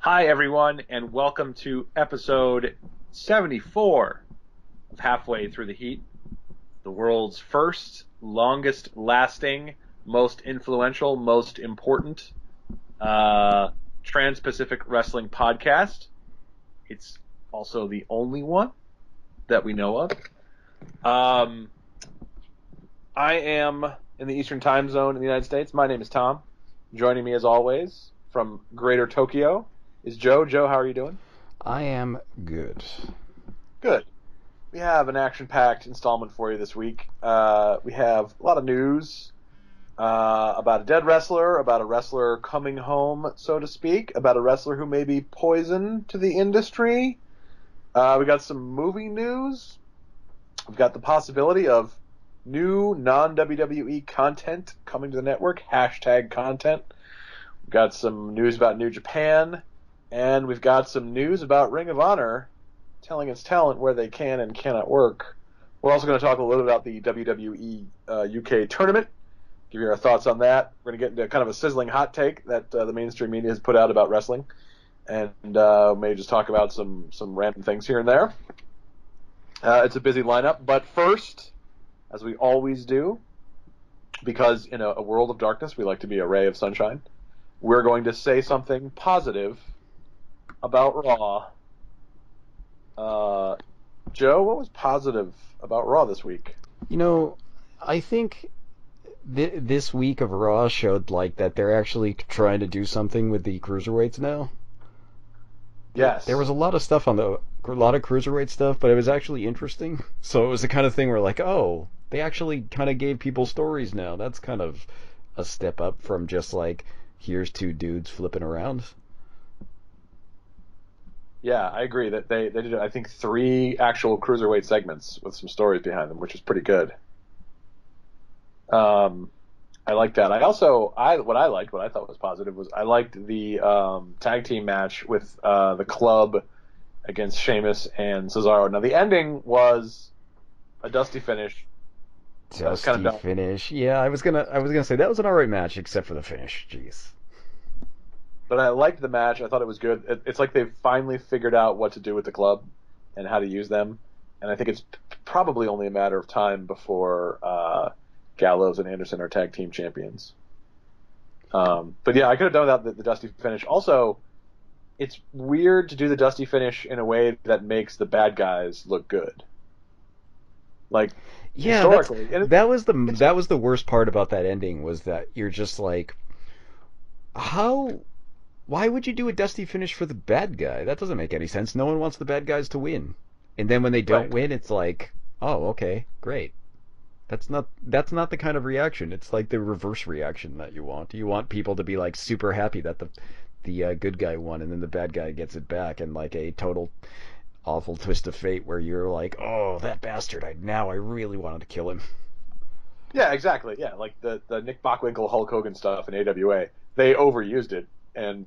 Hi, everyone, and welcome to episode 74 of Halfway Through the Heat, the world's first, longest lasting, most influential, most important Trans Pacific Wrestling podcast. It's also the only one that we know of. I am in the Eastern Time Zone in the United States. My name is Tom. Joining me, as always, from Greater Tokyo is Joe. Joe, how are you doing? I am good. Good. We have an action-packed installment for you this week. We have a lot of news about a dead wrestler, about a wrestler coming home, so to speak, about a wrestler who may be poison to the industry. We got some movie news. We've got the possibility of new non-WWE content coming to the network, #content. We've got some news about New Japan, and we've got some news about Ring of Honor telling its talent where they can and cannot work. We're also going to talk a little about the WWE UK tournament, give you our thoughts on that. We're going to get into kind of a sizzling hot take that the mainstream media has put out about wrestling, and maybe just talk about some random things here and there. It's a busy lineup, but first, as we always do, because in a world of darkness, we like to be a ray of sunshine, we're going to say something positive about Raw. Joe, what was positive about Raw this week? I think this week of Raw showed that they're actually trying to do something with the cruiserweights now. Yes. There was a lot of stuff a lot of cruiserweight stuff, but it was actually interesting. So it was the kind of thing where oh, they actually kind of gave people stories now. That's kind of a step up from just here's two dudes flipping around. Yeah, I agree that they did, I think, 3 actual cruiserweight segments with some stories behind them, which is pretty good. I like that. What I thought was positive was I liked the tag team match with the Club against Sheamus and Cesaro. Now the ending was a dusty finish. That was kind of dumb. Finish. Yeah, I was gonna say that was an alright match except for the finish. Jeez. But I liked the match. I thought it was good. It's like they've finally figured out what to do with the Club and how to use them. And I think it's probably only a matter of time before Gallows and Anderson are tag team champions. But yeah, I could have done without the dusty finish. Also, it's weird to do the dusty finish in a way that makes the bad guys look good. Yeah, historically, that was the worst part about that ending was that you're just how. Why would you do a dusty finish for the bad guy? That doesn't make any sense. No one wants the bad guys to win. And then when they don't win, it's oh, okay, great. That's not the kind of reaction. It's the reverse reaction that you want. You want people to be super happy that the good guy won, and then the bad guy gets it back, and a total awful twist of fate where you're oh, that bastard! I really wanted to kill him. Yeah, exactly. Yeah, the Nick Bockwinkel Hulk Hogan stuff in AWA, they overused it and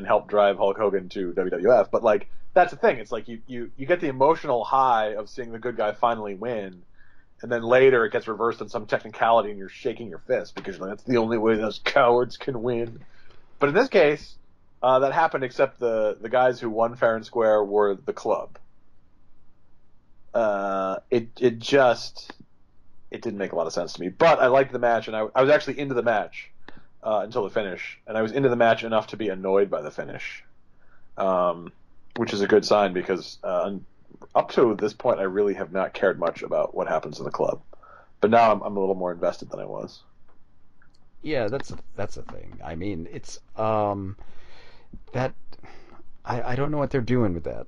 helped drive Hulk Hogan to WWF. But that's the thing. It's you get the emotional high of seeing the good guy finally win. And then later it gets reversed on some technicality and you're shaking your fist because that's the only way those cowards can win. But in this case, that happened except the guys who won fair and square were the Club. It didn't make a lot of sense to me. But I liked the match, and I was actually into the match until the finish. And I was into the match enough to be annoyed by the finish, which is a good sign because up to this point, I really have not cared much about what happens to the Club, but now I'm a little more invested than I was. Yeah, that's a thing. I mean, it's that I don't know what they're doing with that.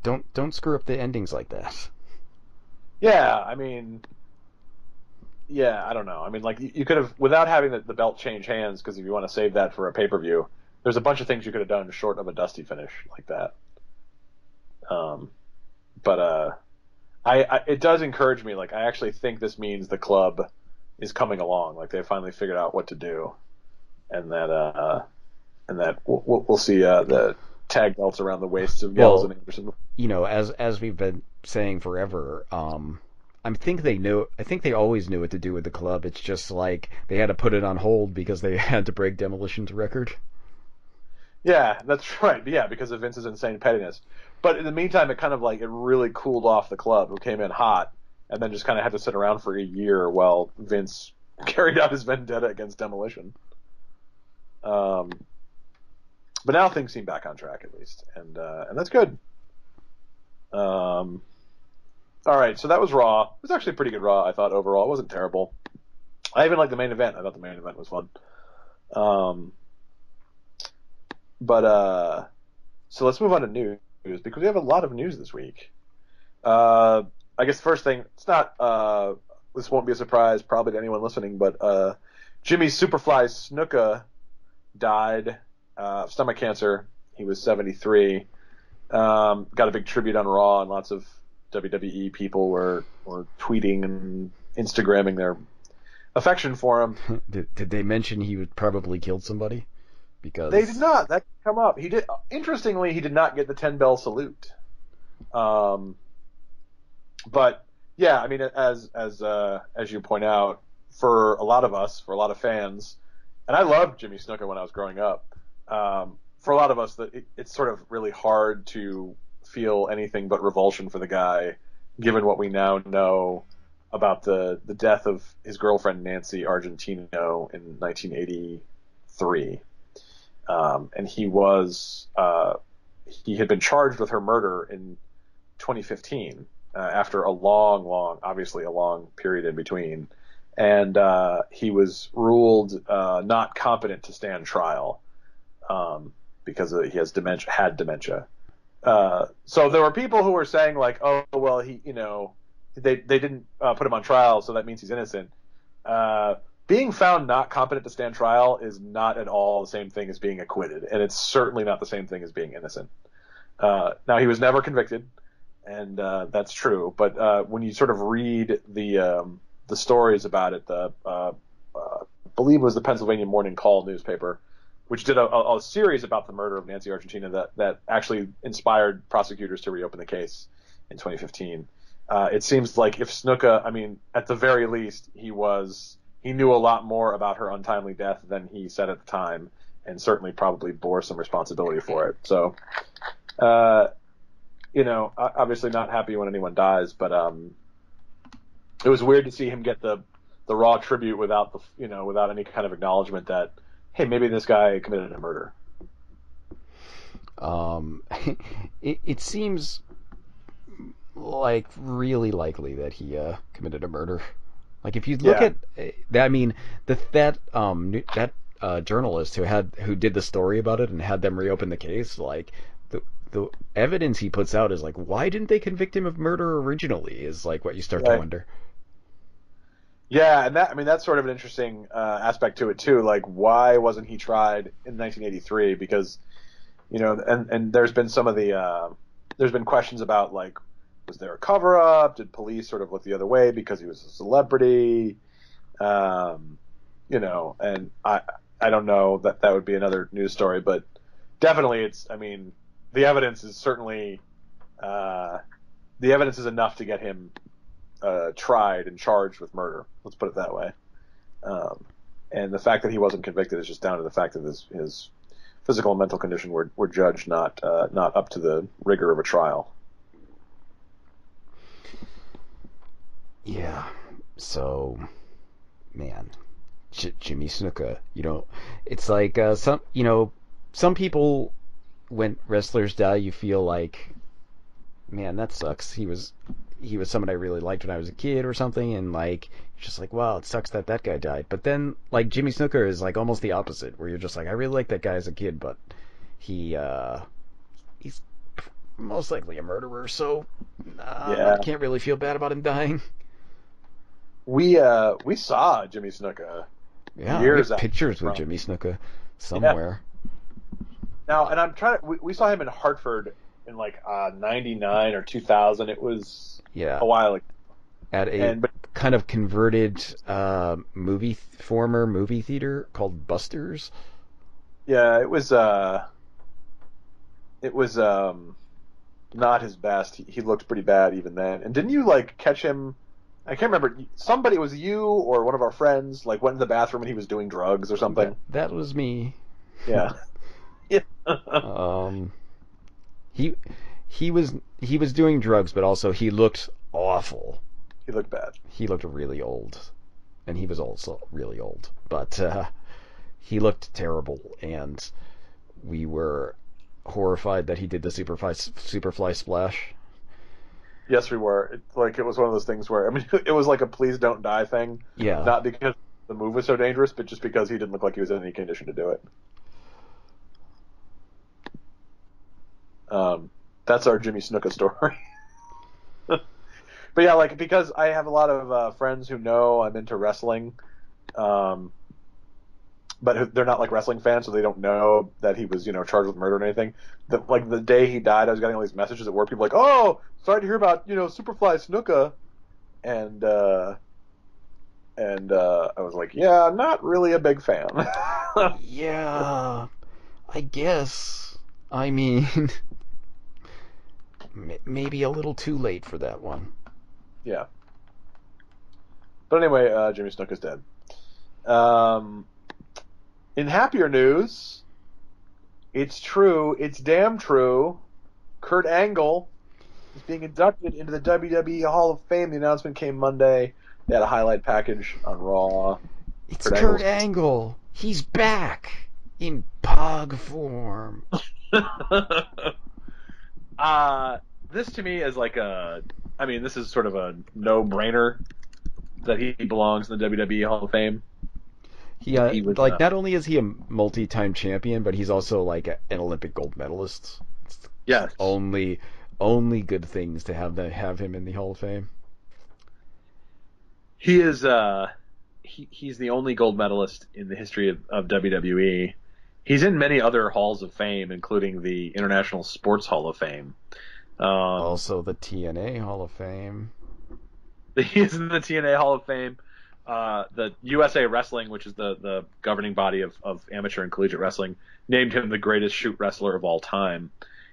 Don't screw up the endings like that. Yeah, I mean, yeah, I don't know. I mean, you could have without having the belt change hands because if you want to save that for a pay-per-view, there's a bunch of things you could have done short of a dusty finish like that. But it does encourage me. I actually think this means the Club is coming along. They finally figured out what to do, and that we'll see the tag belts around the waists of Gallows and Anderson. As we've been saying forever, I think they always knew what to do with the Club. It's just they had to put it on hold because they had to break Demolition's record. Yeah, that's right. Yeah, because of Vince's insane pettiness. But in the meantime, it kind of like it really cooled off the club, who came in hot, and then just kind of had to sit around for a year while Vince carried out his vendetta against Demolition. Um, but now things seem back on track at least, and that's good. Um, all right, so that was Raw. It was actually a pretty good Raw, I thought overall. It wasn't terrible. I even liked the main event. I thought the main event was fun. Um, but so let's move on to news because we have a lot of news this week. I guess the first thing, it's not this won't be a surprise probably to anyone listening, but Jimmy Superfly Snuka died of stomach cancer. He was 73. Got a big tribute on Raw, and lots of WWE people were tweeting and Instagramming their affection for him. Did they mention he would probably killed somebody? Because They did not. That didn't come up. He did. Interestingly, he did not get the 10-bell salute. But yeah, I mean, as you point out, for a lot of us, for a lot of fans, and I loved Jimmy Snuka when I was growing up. For a lot of us, it's sort of really hard to feel anything but revulsion for the guy, given what we now know about the death of his girlfriend Nancy Argentino in 1983. And he had been charged with her murder in 2015 after obviously a long period in between, and he was ruled not competent to stand trial because he had dementia. So there were people who were saying like, oh well, they didn't put him on trial, so that means he's innocent. Being found not competent to stand trial is not at all the same thing as being acquitted, and it's certainly not the same thing as being innocent. Now, he was never convicted, and that's true. But when you sort of read the stories about it, I believe it was the Pennsylvania Morning Call newspaper, which did a series about the murder of Nancy Argentina that actually inspired prosecutors to reopen the case in 2015. It seems like if Snuka, I mean, at the very least, he knew a lot more about her untimely death than he said at the time, and certainly probably bore some responsibility for it. So, obviously not happy when anyone dies, but it was weird to see him get the Raw tribute without any kind of acknowledgement that, hey, maybe this guy committed a murder. It seems like really likely that he committed a murder. Like if you look at that, I mean that journalist who did the story about it and had them reopen the case, like the evidence he puts out is like, why didn't they convict him of murder originally? Is like what you start to wonder. Yeah, and that's sort of an interesting aspect to it too. Like, why wasn't he tried in 1983? Because and there's been there's been questions about like, was there a cover up? Did police sort of look the other way because he was a celebrity? And I don't know, that would be another news story, but definitely the evidence is certainly the evidence is enough to get him tried and charged with murder. Let's put it that way. And the fact that he wasn't convicted is just down to the fact that his physical and mental condition were judged not up to the rigor of a trial. Yeah. So, man, Jimmy Snuka, it's like some people, when wrestlers die, you feel like, man, that sucks. He was someone I really liked when I was a kid or something, and like you're just like, wow, it sucks that guy died. But then like Jimmy Snuka is like almost the opposite, where you're just like, I really like that guy as a kid, but he's most likely a murderer, so I can't really feel bad about him dying. We saw Jimmy Snuka. Yeah, we have pictures with Jimmy Snuka somewhere. Yeah. Now, and I'm trying to. We saw him in Hartford in like 99 or 2000. It was a while ago. At a kind of converted former movie theater called Buster's. Yeah, it was not his best. He looked pretty bad even then. And didn't you like catch him? I can't remember. Somebody, was you or one of our friends, like went in the bathroom and he was doing drugs or something? That was me. Yeah. Um, he he was doing drugs, but also he looked awful. He looked bad. He looked really old, and he was also really old. But he looked terrible, and we were horrified that he did the Superfly splash. Yes, we were. It was one of those things where, I mean, it was like a please don't die thing, Yeah, not because the move was so dangerous, but just because he didn't look like he was in any condition to do it. Um, that's our Jimmy Snuka story. But yeah, like because I have a lot of friends who know I'm into wrestling, um, but they're not like wrestling fans, so they don't know that he was, charged with murder or anything. Like the day he died, I was getting all these messages at work. People like, "Oh, sorry to hear about Superfly Snuka," and I was like, "Yeah, I'm not really a big fan." yeah, I guess. I mean, maybe a little too late for that one. Yeah, but anyway, Jimmy Snuka's dead. Um, in happier news, it's true, it's damn true. Kurt Angle is being inducted into the WWE Hall of Fame. The announcement came Monday. They had a highlight package on Raw. It's Kurt Kurt Angle's. Angle. He's back in Pog form. uh, this to me is I mean, this is sort of a no-brainer that he belongs in the WWE Hall of Fame. He He was, like not only is he a multi-time champion, but he's also like an Olympic gold medalist. It's just yes, only good things to have him in the Hall of Fame. he is. He's the only gold medalist in the history of WWE. He's in many other halls of fame, including the International Sports Hall of Fame. Um, Also the TNA Hall of Fame. he is in the TNA Hall of Fame. The USA Wrestling, which is the governing body of amateur and collegiate wrestling, named him the greatest shoot wrestler of all time.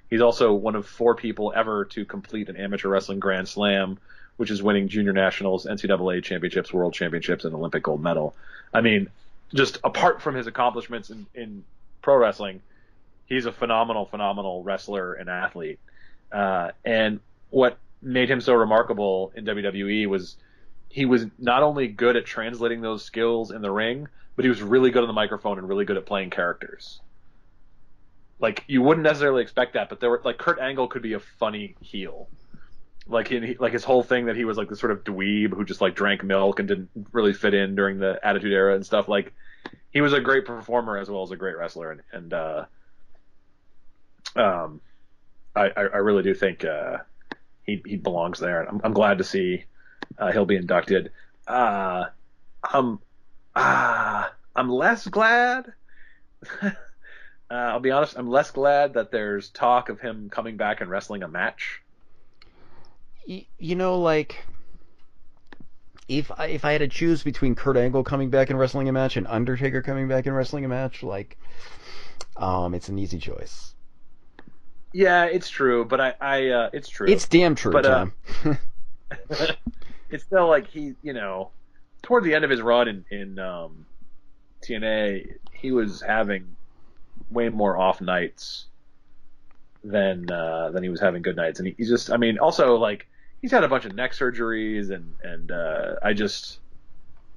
He's also one of 4 people ever to complete an amateur wrestling Grand Slam, which is winning junior nationals, NCAA championships, world championships, and Olympic gold medal. I mean, just apart from his accomplishments in pro wrestling, he's a phenomenal wrestler and athlete. And what made him so remarkable in WWE was he was not only good at translating those skills in the ring, but he was really good on the microphone and really good at playing characters. Like you wouldn't necessarily expect that, but there were like Kurt Angle could be a funny heel. Like his whole thing that he was like this sort of dweeb who just like drank milk and didn't really fit in during the Attitude Era and stuff. Like he was a great performer as well as a great wrestler, and um, I really do think he belongs there, and I'm glad to see he'll be inducted. I'm I'm less glad. I'll be honest. I'm less glad that there's talk of him coming back and wrestling a match. Like if I had to choose between Kurt Angle coming back and wrestling a match and Undertaker coming back and wrestling a match, like it's an easy choice. Yeah, it's true, but it's true. It's damn true, But Tom. it's still like toward the end of his run in TNA, he was having way more off nights than he was having good nights, and he's just, I mean, also like he's had a bunch of neck surgeries, and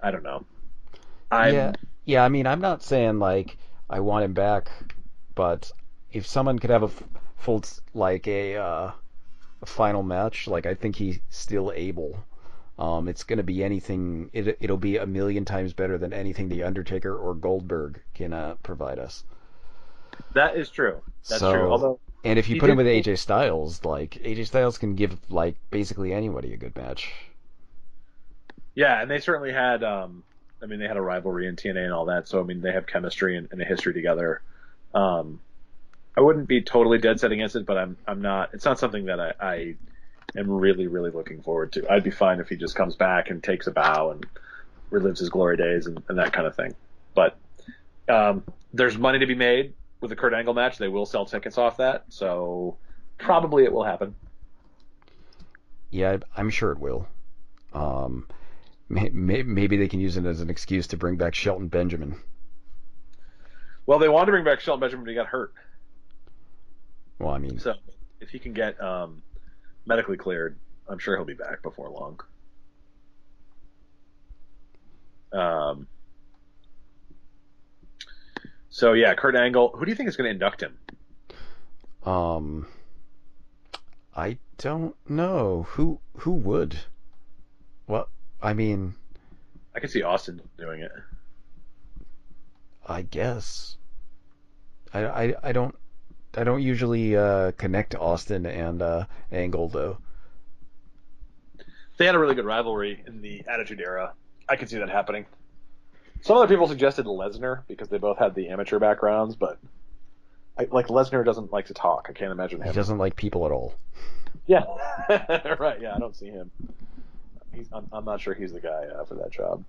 I don't know. Yeah, I'm yeah. I mean, I'm not saying like I want him back, but if someone could have a full like a final match, like I think he's still able. It's gonna be anything. It'll be a million times better than anything the Undertaker or Goldberg can provide us. That is true. That's true. So, Although and if you he put him did, with AJ Styles, like AJ Styles can give like basically anybody a good match. yeah, and they certainly had. I mean, they had a rivalry in TNA and all that, so I mean, they have chemistry and a history together. Um, I wouldn't be totally dead set against it, but I'm not. It's not something that I am really looking forward to. I'd be fine if he just comes back and takes a bow and relives his glory days and that kind of thing. But there's money to be made with the Kurt Angle match. They will sell tickets off that, so probably it will happen. Yeah, I'm sure it will. Um, maybe they can use it as an excuse to bring back Shelton Benjamin. Well, they wanted to bring back Shelton Benjamin, but he got hurt. Well, I mean, So if he can get medically cleared, I'm sure he'll be back before long. Um, so yeah, Kurt Angle. Who do you think is going to induct him? um, I don't know who would. Well, I mean, I could see Austin doing it. I guess I don't usually connect Austin and Angle though. They had a really good rivalry in the Attitude Era. I could see that happening. Some other people suggested Lesnar because they both had the amateur backgrounds, but like Lesnar doesn't like to talk. I can't imagine He him. doesn't like people at all, Yeah, right. Yeah, I don't see him. I'm not sure he's the guy for that job.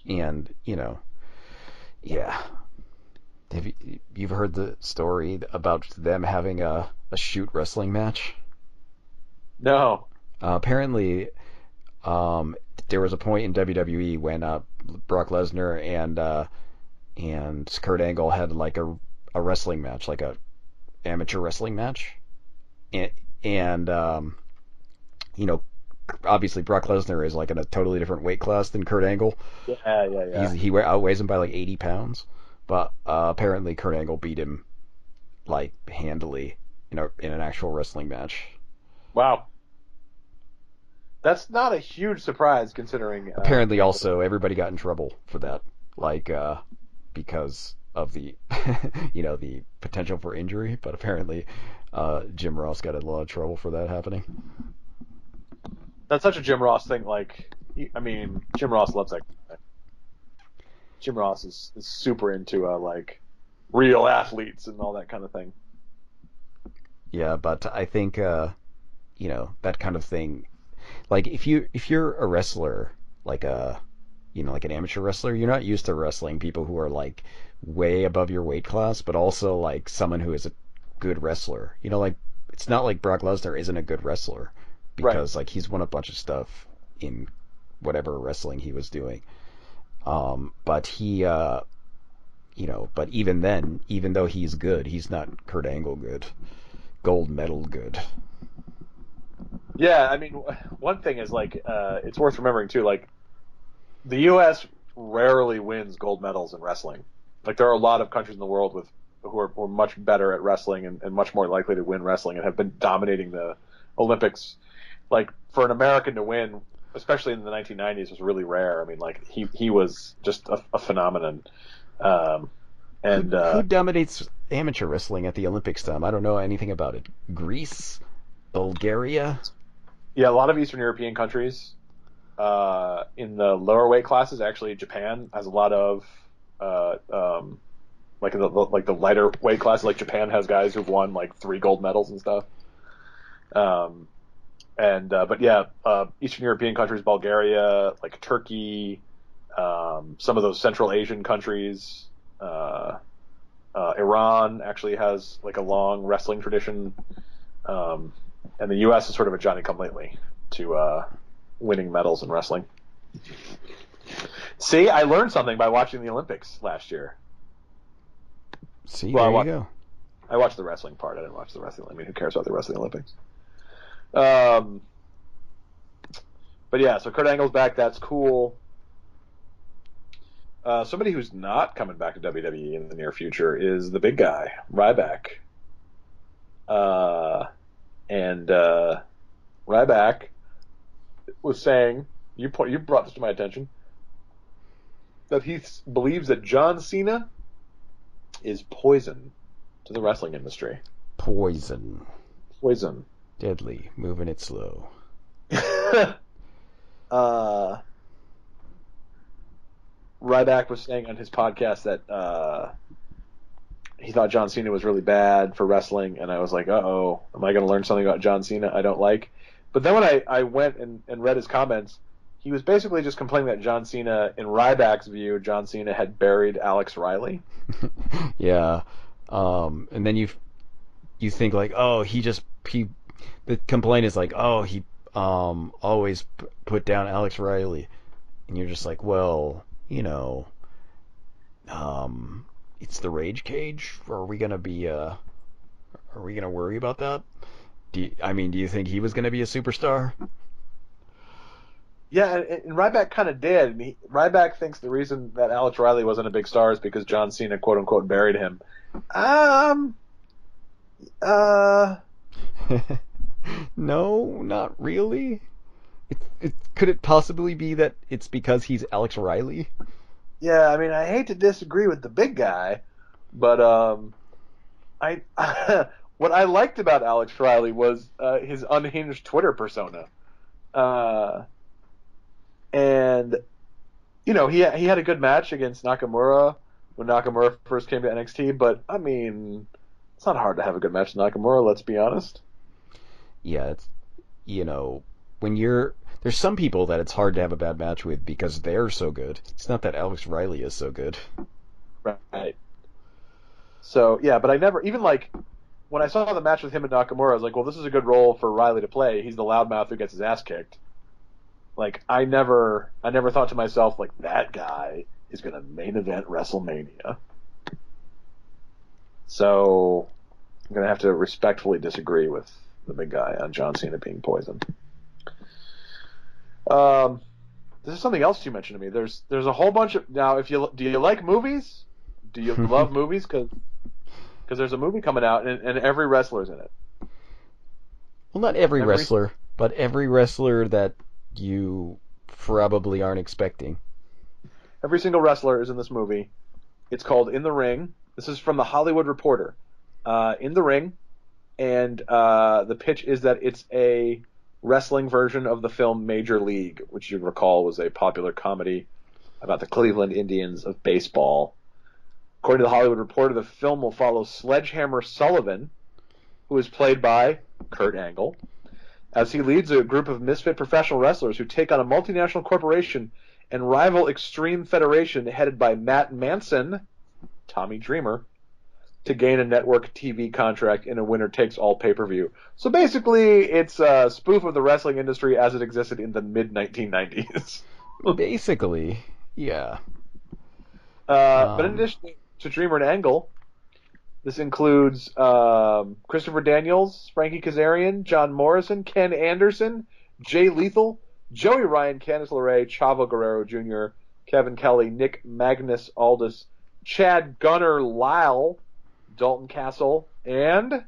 and yeah. You've heard the story about them having a shoot wrestling match? No. Apparently, um, there was a point in WWE when Brock Lesnar and Kurt Angle had like a wrestling match, like a amateur wrestling match, and, and you know, obviously Brock Lesnar is like in a totally different weight class than Kurt Angle. Yeah, yeah, yeah. He outweighs him by like 80 pounds, but apparently Kurt Angle beat him like handily in an actual wrestling match. Wow. That's not a huge surprise considering Apparently, also everybody got in trouble for that, like because of the the potential for injury. But apparently, Jim Ross got in a lot of trouble for that happening. that's such a Jim Ross thing. Like, I mean, Jim Ross loves that. Jim Ross is super into like real athletes and all that kind of thing. Yeah, but I think that kind of thing. Like if you're a wrestler, like a like an amateur wrestler, you're not used to wrestling people who are like way above your weight class, but also like someone who is a good wrestler. Like it's not like Brock Lesnar isn't a good wrestler Right. because like he's won a bunch of stuff in whatever wrestling he was doing. But but even then, even though he's good, he's not Kurt Angle good, gold medal good. Yeah, I mean, one thing is like it's worth remembering too. Like the U.S. rarely wins gold medals in wrestling. Like there are a lot of countries in the world with who are much better at wrestling and much more likely to win wrestling and have been dominating the Olympics. Like for an American to win, especially in the 1990s, was really rare. I mean, like he was just a phenomenon. Um, Who and who dominates amateur wrestling at the Olympics time? I don't know anything about it. Greece, Bulgaria. yeah, a lot of Eastern European countries in the lower weight classes. Actually, Japan has a lot of like the lighter weight class. Like Japan has guys who've won like 3 gold medals and stuff. Um, and but yeah, Eastern European countries, Bulgaria, like Turkey, some of those Central Asian countries. Iran actually has like a long wrestling tradition, um, and the U.S. is sort of a Johnny Come Lately to winning medals in wrestling. See, I learned something by watching the Olympics last year. See, Well, there you go. I watched the wrestling part. I didn't watch the wrestling. I mean, who cares about the rest of the Olympics? Um, but yeah, so Kurt Angle's back. That's cool. Somebody who's not coming back to WWE in the near future is the big guy, Ryback. Uh, and Ryback was saying, you brought this to my attention, that he believes that John Cena is poison to the wrestling industry. Poison. Poison. Deadly. Moving it slow. uh, Ryback was saying on his podcast that he thought John Cena was really bad for wrestling, and I was like, uh-oh, am I going to learn something about John Cena I don't like? But then when I went and read his comments, he was basically just complaining that John Cena, in Ryback's view, John Cena had buried Alex Riley. Yeah. And then you think like, oh, he the complaint is like, oh, he always put down Alex Riley, and you're just like, well, it's the Rage Cage. Are we gonna be Are we gonna worry about that? Do you think he was gonna be a superstar? Yeah, and Ryback kind of did. Ryback thinks the reason that Alex Riley wasn't a big star is because John Cena, quote unquote, buried him. Um, uh, No, not really. Could it possibly be that it's because he's Alex Riley? yeah. I mean, I hate to disagree with the big guy, but I what I liked about Alex Riley was his unhinged Twitter persona. Uh, and he had a good match against Nakamura when Nakamura first came to NXT. But I mean, it's not hard to have a good match with Nakamura. Let's be honest. Yeah, it's you know when you're there's some people that it's hard to have a bad match with because they're so good. It's not that Alex Riley is so good. Right. So yeah, but I never even like when I saw the match with him and Nakamura, I was like, well, this is a good role for Riley to play. He's the loudmouth who gets his ass kicked. Like I never thought to myself like that guy is going to main event WrestleMania. So I'm going to have to respectfully disagree with the big guy on John Cena being poisoned. Um, this is something else you mentioned to me. There's a whole bunch of now. Do you like movies? Do you love movies? Because there's a movie coming out and every wrestler's in it. Well, not every wrestler, but every wrestler that you probably aren't expecting. Every single wrestler is in this movie. It's called In the Ring. This is from the Hollywood Reporter. In the Ring, and the pitch is that it's a wrestling version of the film Major League, which you recall was a popular comedy about the Cleveland Indians of baseball. According to the Hollywood Reporter, the film will follow Sledgehammer Sullivan, who is played by Kurt Angle, as he leads a group of misfit professional wrestlers who take on a multinational corporation and rival Extreme Federation headed by Matt Manson, Tommy Dreamer, to gain a network TV contract in a winner-takes-all pay-per-view. So basically, it's a spoof of the wrestling industry as it existed in the mid-1990s. Basically, yeah. But in addition to Dreamer and Angle, this includes Christopher Daniels, Frankie Kazarian, John Morrison, Ken Anderson, Jay Lethal, Joey Ryan, Candice LeRae, Chavo Guerrero Jr., Kevin Kelly, Nick Magnus Aldis, Chad Gunner Lyle, Dalton Castle, and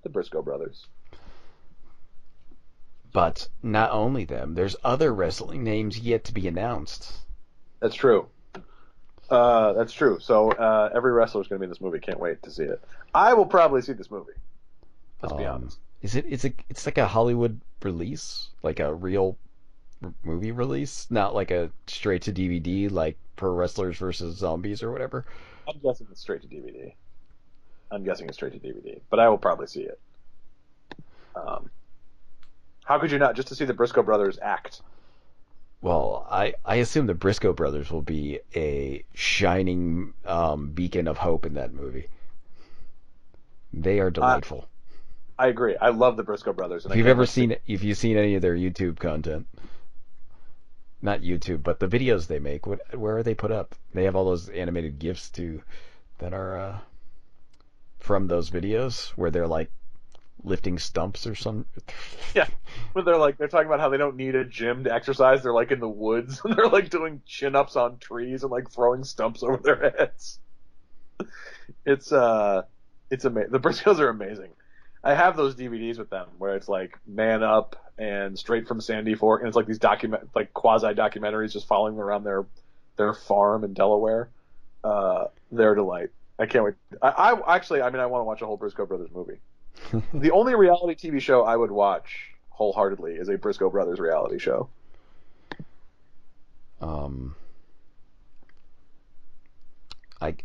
the Briscoe brothers. But not only them, there's other wrestling names yet to be announced. That's true. That's true. So every wrestler is going to be in this movie. Can't wait to see it. I will probably see this movie. Let's be honest. It's like a Hollywood release, like a real movie release, not like a straight to DVD, like Pro Wrestlers versus Zombies or whatever. I'm guessing it's straight to DVD. But I will probably see it. How could you not? Just to see the Briscoe brothers act. Well, I assume the Briscoe brothers will be a shining beacon of hope in that movie. They are delightful. I agree. I love the Briscoe brothers. And If you've seen any of their YouTube content, not YouTube, but the videos they make, where are they put up? They have all those animated GIFs too, that are from those videos where they're like lifting stumps or some. Yeah, when they're talking about how they don't need a gym to exercise. They're like in the woods and they're like doing chin ups on trees and like throwing stumps over their heads. It's amazing. The Briscoes are amazing. I have those DVDs with them where it's like Man Up and Straight from Sandy Fork, and it's like these quasi documentaries just following them around their farm in Delaware. They're a delight. I can't wait. I want to watch a whole Briscoe Brothers movie. The only reality TV show I would watch wholeheartedly is a Briscoe Brothers reality show. I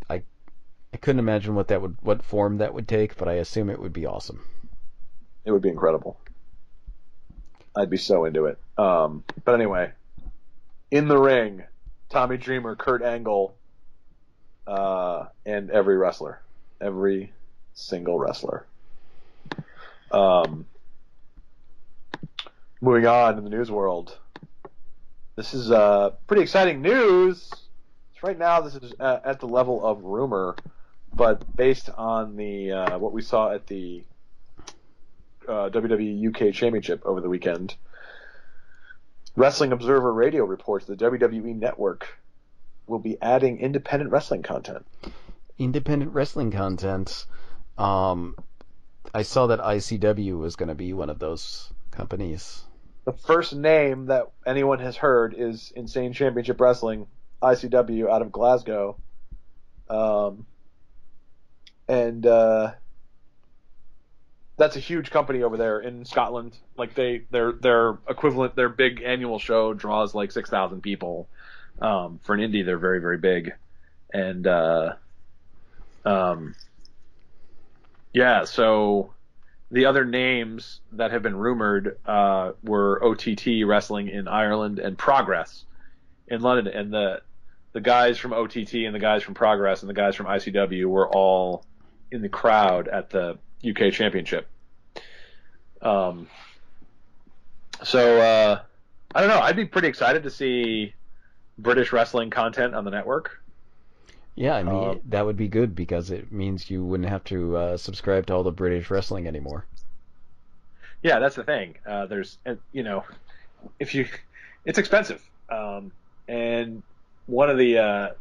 couldn't imagine what form that would take, but I assume it would be awesome. It would be incredible. I'd be so into it. But anyway, In the Ring, Tommy Dreamer, Kurt Angle, and every single wrestler. Moving on in the news world, this is pretty exciting news. Right now, this is at the level of rumor. but based on the what we saw at the WWE UK Championship over the weekend, Wrestling Observer Radio reports the WWE Network will be adding independent wrestling content. Independent wrestling content. I saw that ICW was going to be one of those companies. The first name that anyone has heard is Insane Championship Wrestling, ICW, out of Glasgow. And that's a huge company over there in Scotland. Like their equivalent, their big annual show draws like 6,000 people. For an indie, they're very, very big. And yeah, so the other names that have been rumored were OTT Wrestling in Ireland and Progress in London. And the guys from OTT and the guys from Progress and the guys from ICW were all in the crowd at the UK Championship. So I don't know. I'd be pretty excited to see British wrestling content on the network. Yeah, I mean, that would be good because it means you wouldn't have to subscribe to all the British wrestling anymore. Yeah, that's the thing. It's expensive. And one of the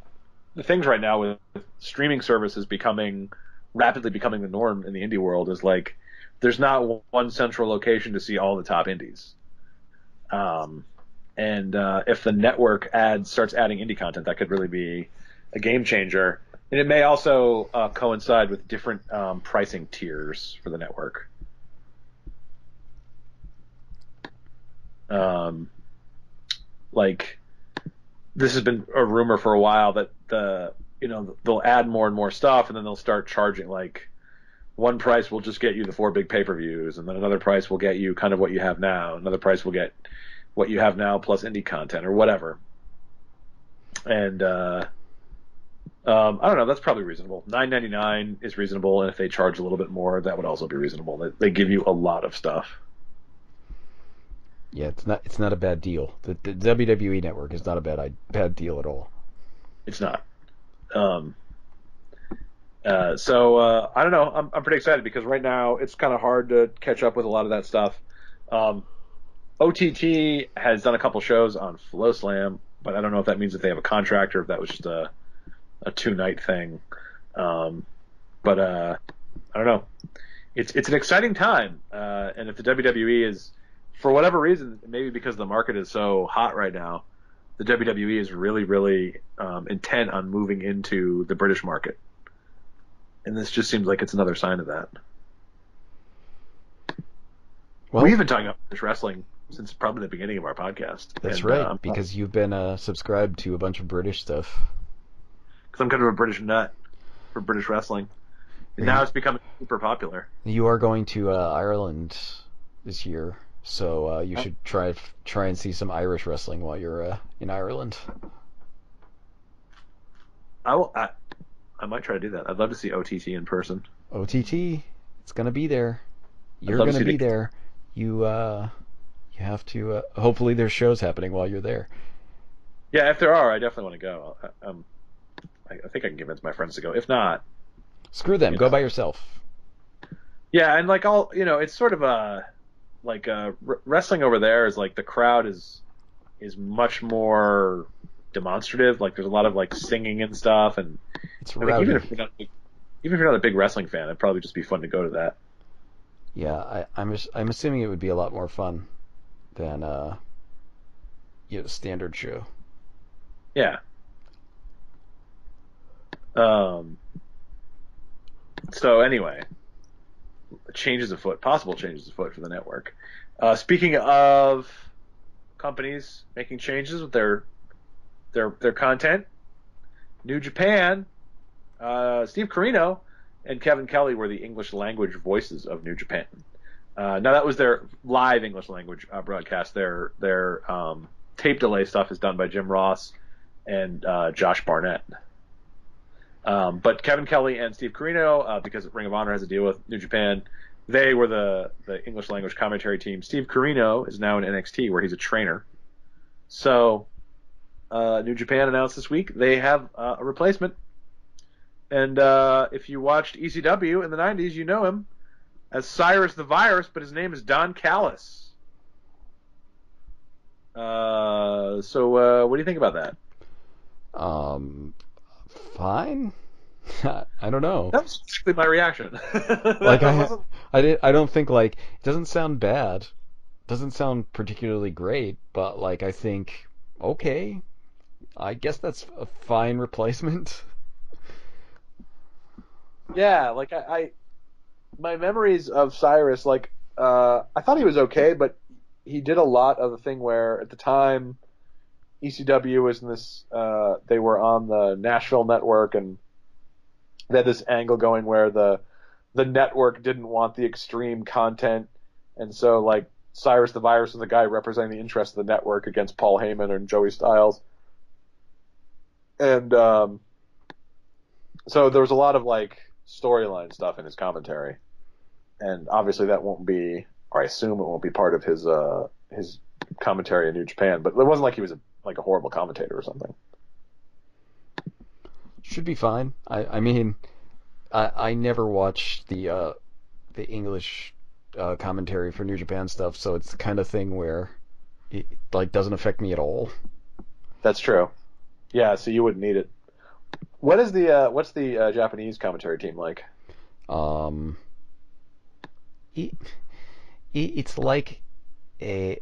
things right now with streaming services rapidly becoming the norm in the indie world is like, there's not one central location to see all the top indies. And if the network starts adding indie content, that could really be a game changer. And it may also coincide with different pricing tiers for the network. Like, this has been a rumor for a while that they'll add more and more stuff, and then they'll start charging, like, one price will just get you the 4 big pay-per-views, and then another price will get you kind of what you have now. Another price will get what you have now plus indie content or whatever. And I don't know. That's probably reasonable. $9.99 is reasonable, and if they charge a little bit more, that would also be reasonable. They give you a lot of stuff. Yeah, it's not a bad deal. The WWE Network is not a bad deal at all. It's not. So I don't know. I'm pretty excited because right now it's kind of hard to catch up with a lot of that stuff. OTT has done a couple shows on FlowSlam, but I don't know if that means that they have a contract or if that was just a 2-night thing. But I don't know. It's an exciting time, and if the WWE is, for whatever reason, maybe because the market is so hot right now, the WWE is really, really intent on moving into the British market. And this just seems like it's another sign of that. Well, we've been talking about British wrestling since probably the beginning of our podcast. That's right, because you've been subscribed to a bunch of British stuff. Because I'm kind of a British nut for British wrestling. And now it's becoming super popular. You are going to Ireland this year, so you should try and see some Irish wrestling while you're in Ireland. I might try to do that. I'd love to see OTT in person. OTT, it's gonna be there. You're gonna be there. You have to. Hopefully, there's shows happening while you're there. Yeah, if there are, I definitely want to go. I think I can convince my friends to go. If not, screw them. Go by yourself. Yeah, and like it's sort of wrestling over there is like the crowd is much more demonstrative. Like there's a lot of like singing and stuff, and it's even if you're not a big wrestling fan, it'd probably just be fun to go to that. Yeah, I'm assuming it would be a lot more fun than standard show. Yeah. So anyway, possible changes afoot for the network. Speaking of companies making changes with their content, New Japan, Steve Corino and Kevin Kelly were the English language voices of New Japan. Now that was their live English language broadcast. Their tape delay stuff is done by Jim Ross and Josh Barnett. But Kevin Kelly and Steve Corino, because Ring of Honor has a deal with New Japan, they were the English language commentary team. Steve Corino is now in NXT where he's a trainer. So New Japan announced this week they have a replacement. And if you watched ECW in the 90s, you know him as Cyrus the Virus, but his name is Don Callis. So what do you think about that? Um, Fine. I don't know. That was basically my reaction. Like That wasn't. I don't think like it doesn't sound bad. Doesn't sound particularly great, but like I think okay, I guess that's a fine replacement. Yeah, like my memories of Cyrus, like I thought he was okay, but he did a lot of the thing where at the time ECW was in this, they were on the Nashville network, and they had this angle going where the network didn't want the extreme content, and so like Cyrus the Virus was the guy representing the interest of the network against Paul Heyman and Joey Styles, and so there was a lot of like storyline stuff in his commentary, and obviously that won't be, or I assume it won't be part of his commentary in New Japan. But it wasn't like he was like a horrible commentator or something. Should be fine. I mean, I never watch the English commentary for New Japan stuff, so it's the kind of thing where it like doesn't affect me at all. That's true. Yeah, so you wouldn't need it. What's the Japanese commentary team like? Um, it, it's like a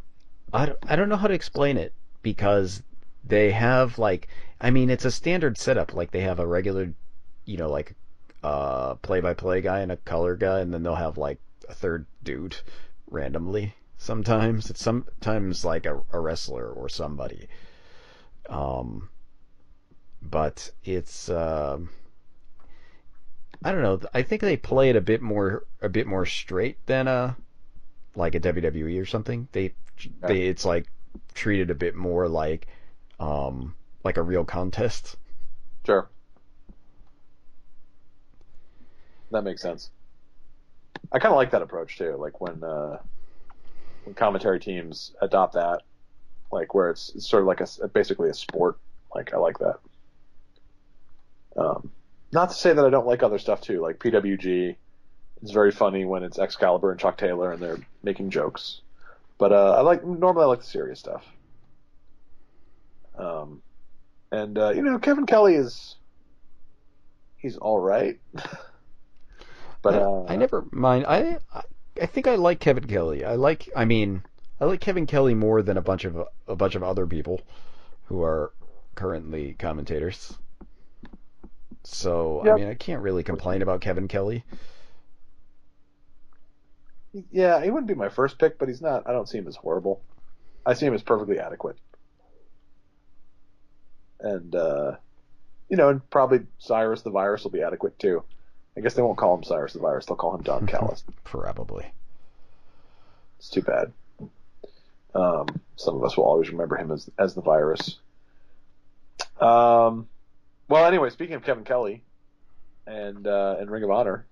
I don't know how to explain it because they have like I mean it's a standard setup like they have a regular like play-by-play guy and a color guy and then they'll have like a third dude randomly sometimes it's sometimes like a wrestler or somebody um but it's I don't know I think they play it a bit more straight than like a WWE or something. Yeah, They it's treated a bit more like a real contest. sure, that makes sense. I kind of like that approach too. Like when commentary teams adopt that, like where it's sort of like basically a sport. Like I like that. Not to say that I don't like other stuff too. Like PWG is very funny when it's Excalibur and Chuck Taylor and they're making jokes. But normally I like the serious stuff. Um, and Kevin Kelly he's all right. But I never mind. I think I like Kevin Kelly. I like Kevin Kelly more than a bunch of other people who are currently commentators. So I yeah, mean I can't really complain about Kevin Kelly. yeah, he wouldn't be my first pick, but he's not. I don't see him as horrible. I see him as perfectly adequate. And and probably Cyrus the Virus will be adequate too. I guess they won't call him Cyrus the Virus. They'll call him Don Callis. Probably. It's too bad. Some of us will always remember him as the Virus. Well, anyway, speaking of Kevin Kelly and Ring of Honor,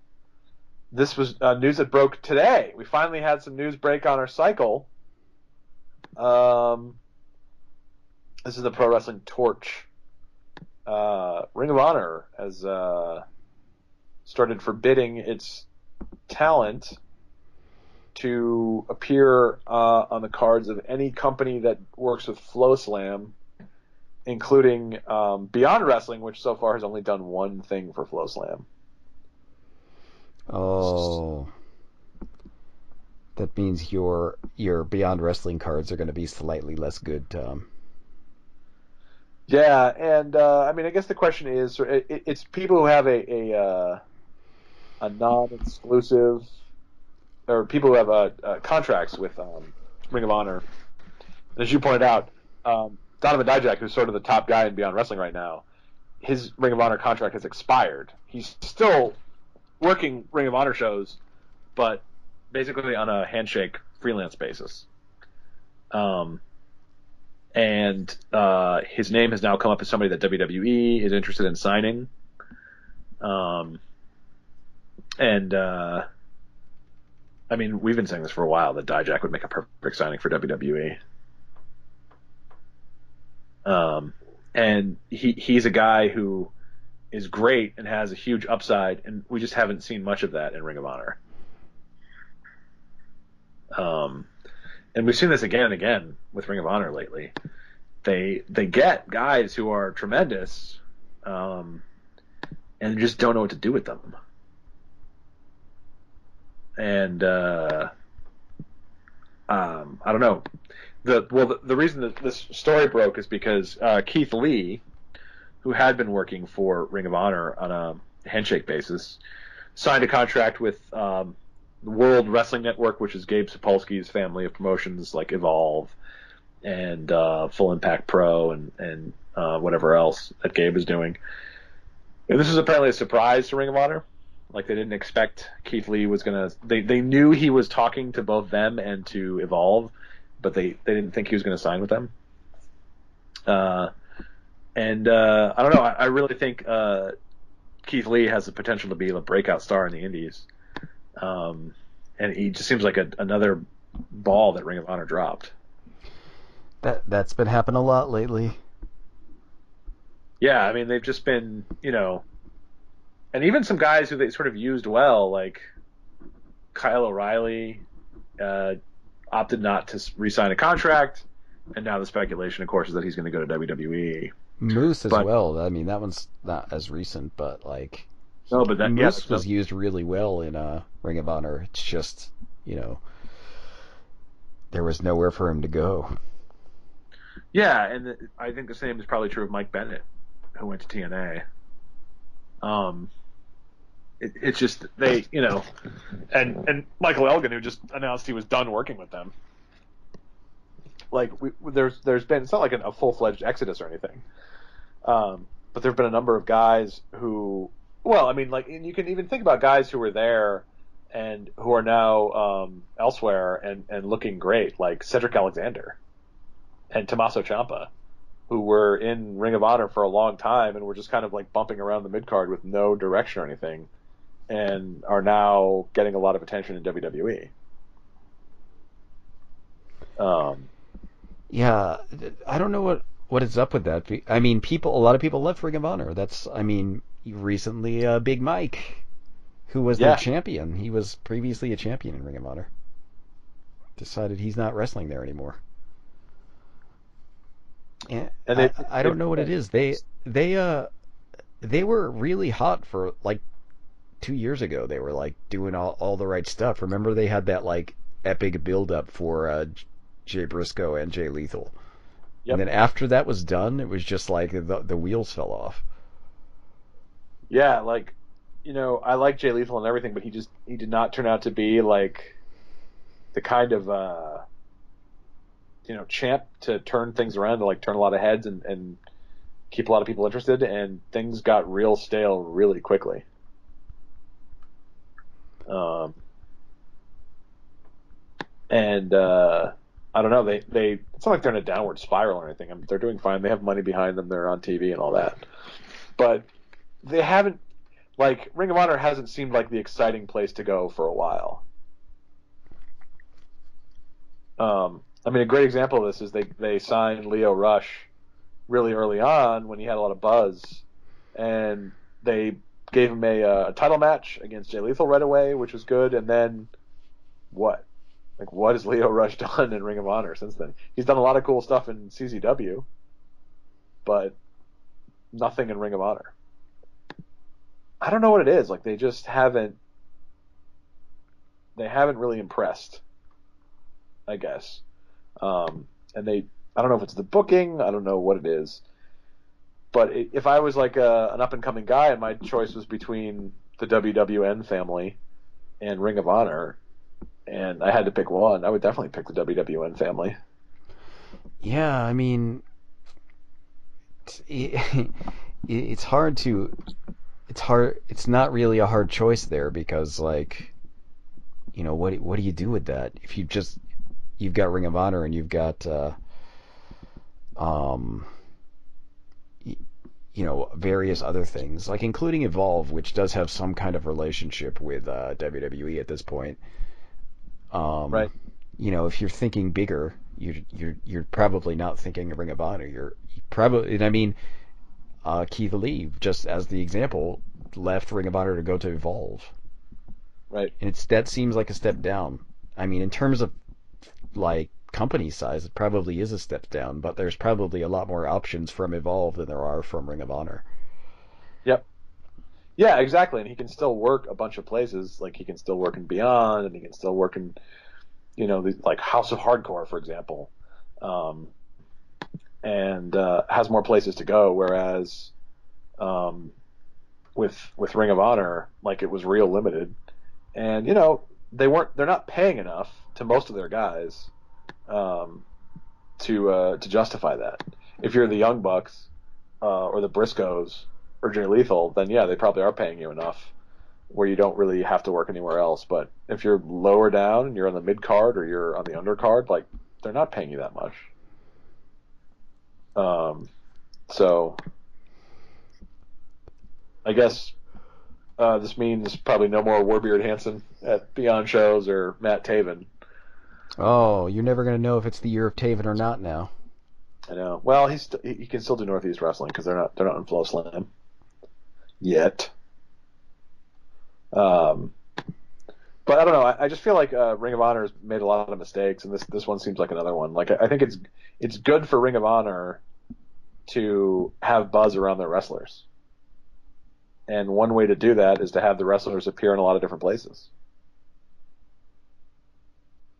this was news that broke today. We finally had some news break on our cycle. This is the Pro Wrestling Torch. Ring of Honor has started forbidding its talent to appear on the cards of any company that works with FlowSlam, including Beyond Wrestling, which so far has only done one thing for FlowSlam. Oh, that means your Beyond Wrestling cards are going to be slightly less good, Tom. Yeah, and I mean, I guess the question is, it's people who have a non-exclusive, or people who have contracts with Ring of Honor. And as you pointed out, Donovan Dijak, who's sort of the top guy in Beyond Wrestling right now, his Ring of Honor contract has expired. He's still working Ring of Honor shows, but basically on a handshake freelance basis. And his name has now come up as somebody that WWE is interested in signing. And I mean, we've been saying this for a while that Dijak would make a perfect signing for WWE. And he's a guy who is great and has a huge upside, and we just haven't seen much of that in Ring of Honor. Um, and we've seen this again and again with Ring of Honor lately. They get guys who are tremendous, and just don't know what to do with them. And I don't know. The reason that this story broke is because Keith Lee, who had been working for Ring of Honor on a handshake basis, signed a contract with the World Wrestling Network, which is Gabe Sapolsky's family of promotions like Evolve and Full Impact Pro and whatever else that Gabe is doing. And this was apparently a surprise to Ring of Honor. Like, they didn't expect Keith Lee was going to... They knew he was talking to both them and to Evolve, but they didn't think he was going to sign with them. I don't know. I really think Keith Lee has the potential to be a breakout star in the Indies. And he just seems like another ball that Ring of Honor dropped. That's been happening a lot lately. Yeah, I mean, they've just been, and even some guys who they sort of used well, like Kyle O'Reilly, opted not to re-sign a contract, and now the speculation, of course, is that he's going to go to WWE. Moose as well. I mean, that one's not as recent, but like, no, but Moose was used really well in Ring of Honor. It's just, there was nowhere for him to go. Yeah, and I think the same is probably true of Mike Bennett, who went to TNA. It's just they, and Michael Elgin, who just announced he was done working with them. Like, there's been, it's not like a full-fledged exodus or anything, but there've been a number of guys who, well, I mean, like, and you can even think about guys who were there and who are now elsewhere and looking great, like Cedric Alexander and Tommaso Ciampa, who were in Ring of Honor for a long time and were just kind of like bumping around the mid-card with no direction or anything, and are now getting a lot of attention in WWE. Yeah, I don't know what is up with that. I mean, a lot of people left Ring of Honor. Recently Big Mike, who was their champion. He was previously a champion in Ring of Honor. Decided he's not wrestling there anymore. And I don't know what it is. They were really hot for like 2 years ago. They were like doing all the right stuff. Remember, they had that like epic build up for Jay Briscoe and Jay Lethal. Yep. And then after that was done, it was just like the wheels fell off. Yeah, like, I like Jay Lethal and everything, but he did not turn out to be like the kind of champ to turn things around, to like turn a lot of heads and keep a lot of people interested, and things got real stale really quickly. I don't know, they it's not like they're in a downward spiral or anything. I mean, they're doing fine. They have money behind them. They're on TV and all that. But they haven't, like, Ring of Honor hasn't seemed like the exciting place to go for a while. I mean, a great example of this is they signed Leo Rush really early on when he had a lot of buzz, and they gave him a title match against Jay Lethal right away, which was good. And then what? Like, what has Leo Rush done in Ring of Honor since then? He's done a lot of cool stuff in CZW, but nothing in Ring of Honor. I don't know what it is. Like, they just haven't really impressed, I guess. And I don't know if it's the booking. I don't know what it is. But if I was like an up-and-coming guy and my choice was between the WWN family and Ring of Honor, and I had to pick one, I would definitely pick the WWN family. Yeah, I mean, it's hard to... It's not really a hard choice there, because, like, what do you do with that? If you've got Ring of Honor and you've got various other things, like including Evolve, which does have some kind of relationship with WWE at this point. Right. If you're thinking bigger, you're probably not thinking of Ring of Honor. You're probably, I mean, Keith Lee, just as the example, left Ring of Honor to go to Evolve. Right. And that seems like a step down. I mean, in terms of like company size, it probably is a step down, but there's probably a lot more options from Evolve than there are from Ring of Honor. Yep. Yeah, exactly. And he can still work a bunch of places. Like he can still work in Beyond, and he can still work in, like House of Hardcore, for example, and has more places to go. Whereas with Ring of Honor, like it was real limited, and they're not paying enough to most of their guys to justify that. If you're the Young Bucks or the Briscoes or Jay Lethal, then yeah, they probably are paying you enough where you don't really have to work anywhere else. But if you're lower down and you're on the mid card or you're on the undercard, like they're not paying you that much. So I guess this means probably no more Warbeard Hansen at Beyond shows or Matt Taven. Oh, you're never going to know if it's the year of Taven or not now. I know. Well, he can still do Northeast Wrestling because they're not in Flow Slam yet. But I don't know. I just feel like Ring of Honor has made a lot of mistakes, and this one seems like another one. Like I think it's good for Ring of Honor to have buzz around their wrestlers, and one way to do that is to have the wrestlers appear in a lot of different places.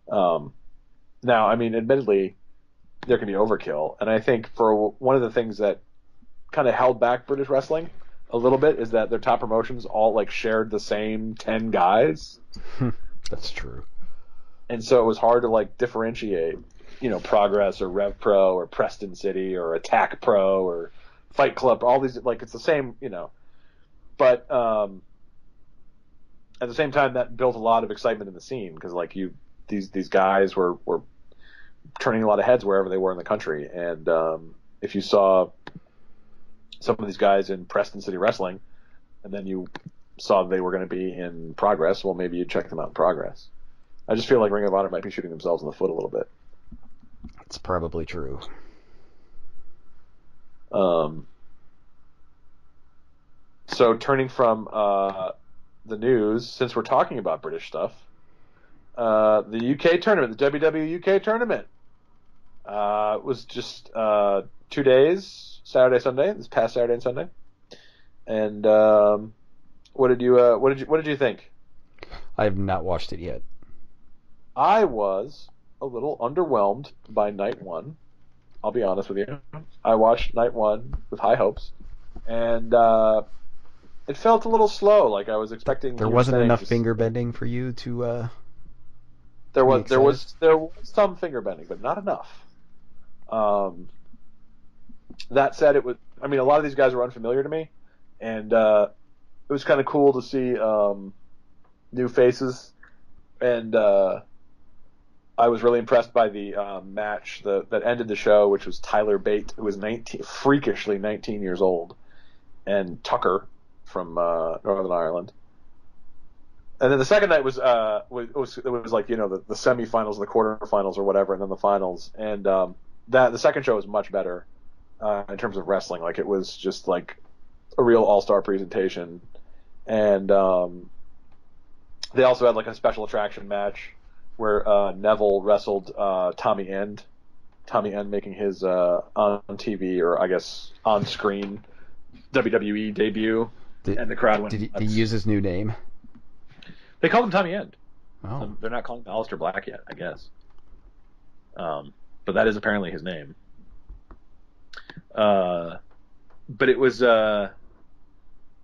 Now, I mean, admittedly, there can be overkill, and I think for one of the things that kind of held back British wrestling a little bit is that their top promotions all like shared the same 10 guys. That's true. And so it was hard to like differentiate, Progress or Rev Pro or Preston City or Attack Pro or Fight Club, all these, like it's the same, but at the same time that built a lot of excitement in the scene because like these guys were turning a lot of heads wherever they were in the country. And if you saw some of these guys in Preston City Wrestling, and then you saw they were going to be in Progress, well, maybe you'd check them out in Progress. I just feel like Ring of Honor might be shooting themselves in the foot a little bit. It's probably true. So turning from the news, since we're talking about British stuff, the UK tournament, the WWE UK tournament, was just 2 days, Saturday, Sunday, this past Saturday and Sunday. And what did you think? I have not watched it yet. I was a little underwhelmed by night one. I'll be honest with you. I watched night one with high hopes, and it felt a little slow. Like I was expecting. There wasn't enough finger bending for you to. There was some finger bending, but not enough. That said, it was. I mean, a lot of these guys were unfamiliar to me, and it was kind of cool to see new faces, and I was really impressed by the match that ended the show, which was Tyler Bate, who was freakishly 19 years old, and Tucker from Northern Ireland. And then the second night was like the semifinals, the quarterfinals, or whatever, and then the finals. And the second show was much better in terms of wrestling. Like it was just like a real all-star presentation, and they also had like a special attraction match where Neville wrestled Tommy End. Tommy End making his on TV, or I guess on screen, WWE debut, and the crowd went. Did he use his new name? They called him Tommy End. Oh. They're not calling him Aleister Black yet, I guess. But that is apparently his name. But it was, and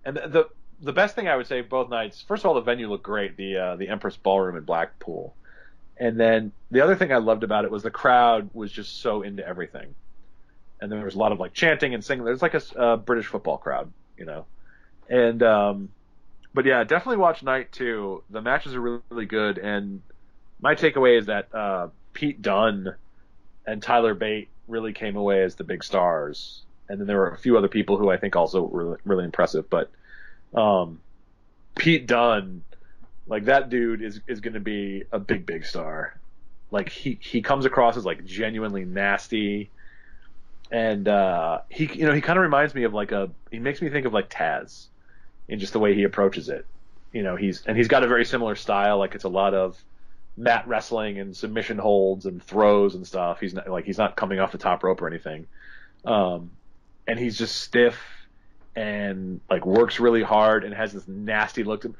the best thing I would say both nights. First of all, the venue looked great. The Empress Ballroom in Blackpool, and then the other thing I loved about it was the crowd was just so into everything, and there was a lot of like chanting and singing. There's like a British football crowd, and. But yeah, definitely watch night two. The matches are really, really good, and my takeaway is that Pete Dunne and Tyler Bate really came away as the big stars, and then there were a few other people who I think also were really impressive. But Pete Dunne, like that dude is going to be a big star. Like he comes across as like genuinely nasty and he kind of reminds me of like a he makes me think of like Taz in just the way he approaches it. He's got a very similar style. Like it's a lot of mat wrestling and submission holds and throws and stuff. He's not coming off the top rope or anything. Um, and he's just stiff and like works really hard and has this nasty look to him.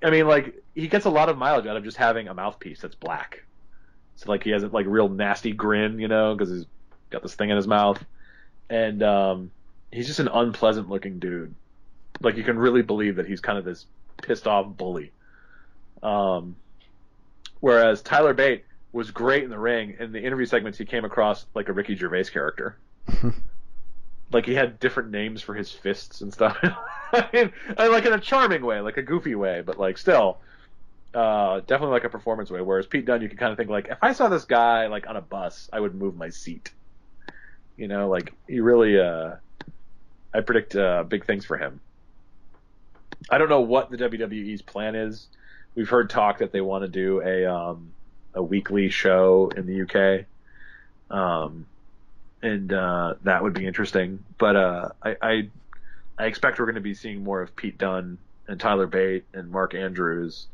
I mean, like he gets a lot of mileage out of just having a mouthpiece that's black. So like he has a like real nasty grin, because he's got this thing in his mouth, and he's just an unpleasant looking dude. Like you can really believe that he's kind of this pissed off bully. Um, Whereas Tyler Bate was great in the ring. In the interview segments, he came across like a Ricky Gervais character. Like he had different names for his fists and stuff. I mean, like in a charming way, like a goofy way, but like still, definitely like a performance way. Whereas Pete Dunne, you can kind of think like, if I saw this guy like on a bus, I would move my seat. Like he really, I predict big things for him. I don't know what the WWE's plan is. We've heard talk that they want to do a weekly show in the UK, and that would be interesting. But I expect we're going to be seeing more of Pete Dunne and Tyler Bate and Mark Andrews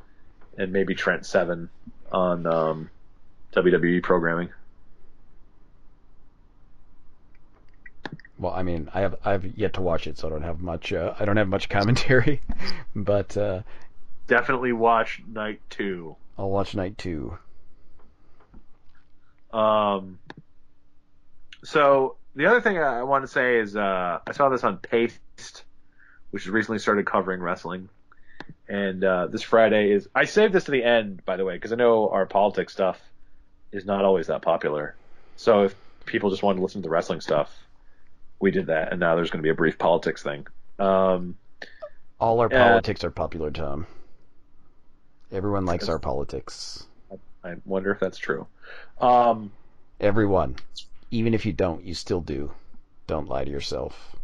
and maybe Trent Seven on WWE programming. Well, I mean, I've yet to watch it, so I don't have much commentary, but Definitely watch Night 2. I'll watch Night 2. So the other thing I want to say is I saw this on Paste, which has recently started covering wrestling. And this Friday is... I saved this to the end, by the way, because I know our politics stuff is not always that popular. So if people just wanted to listen to the wrestling stuff, we did that, and now there's going to be a brief politics thing. All our politics are popular, Tom. Everyone likes our politics. I wonder if that's true. Everyone. Even if you don't, you still do. Don't lie to yourself.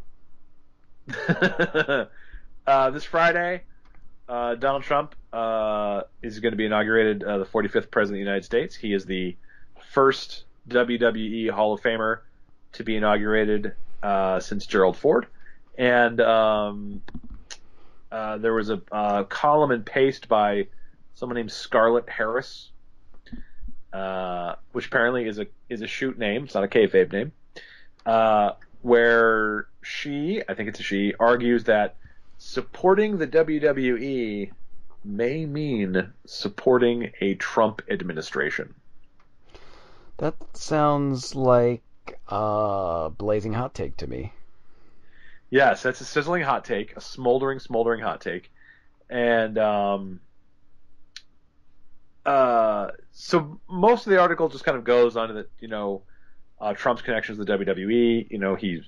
This Friday, Donald Trump is going to be inaugurated the 45th President of the United States. He is the first WWE Hall of Famer to be inaugurated since Gerald Ford. And there was a column in Paste by someone named Scarlett Harris, which apparently is a shoot name. It's not a kayfabe name. Where I think it's a she, argues that supporting the WWE may mean supporting a Trump administration. That sounds like a blazing hot take to me. Yes, that's a sizzling hot take, a smoldering hot take. And so most of the article just kind of goes on to that, Trump's connections to the WWE. He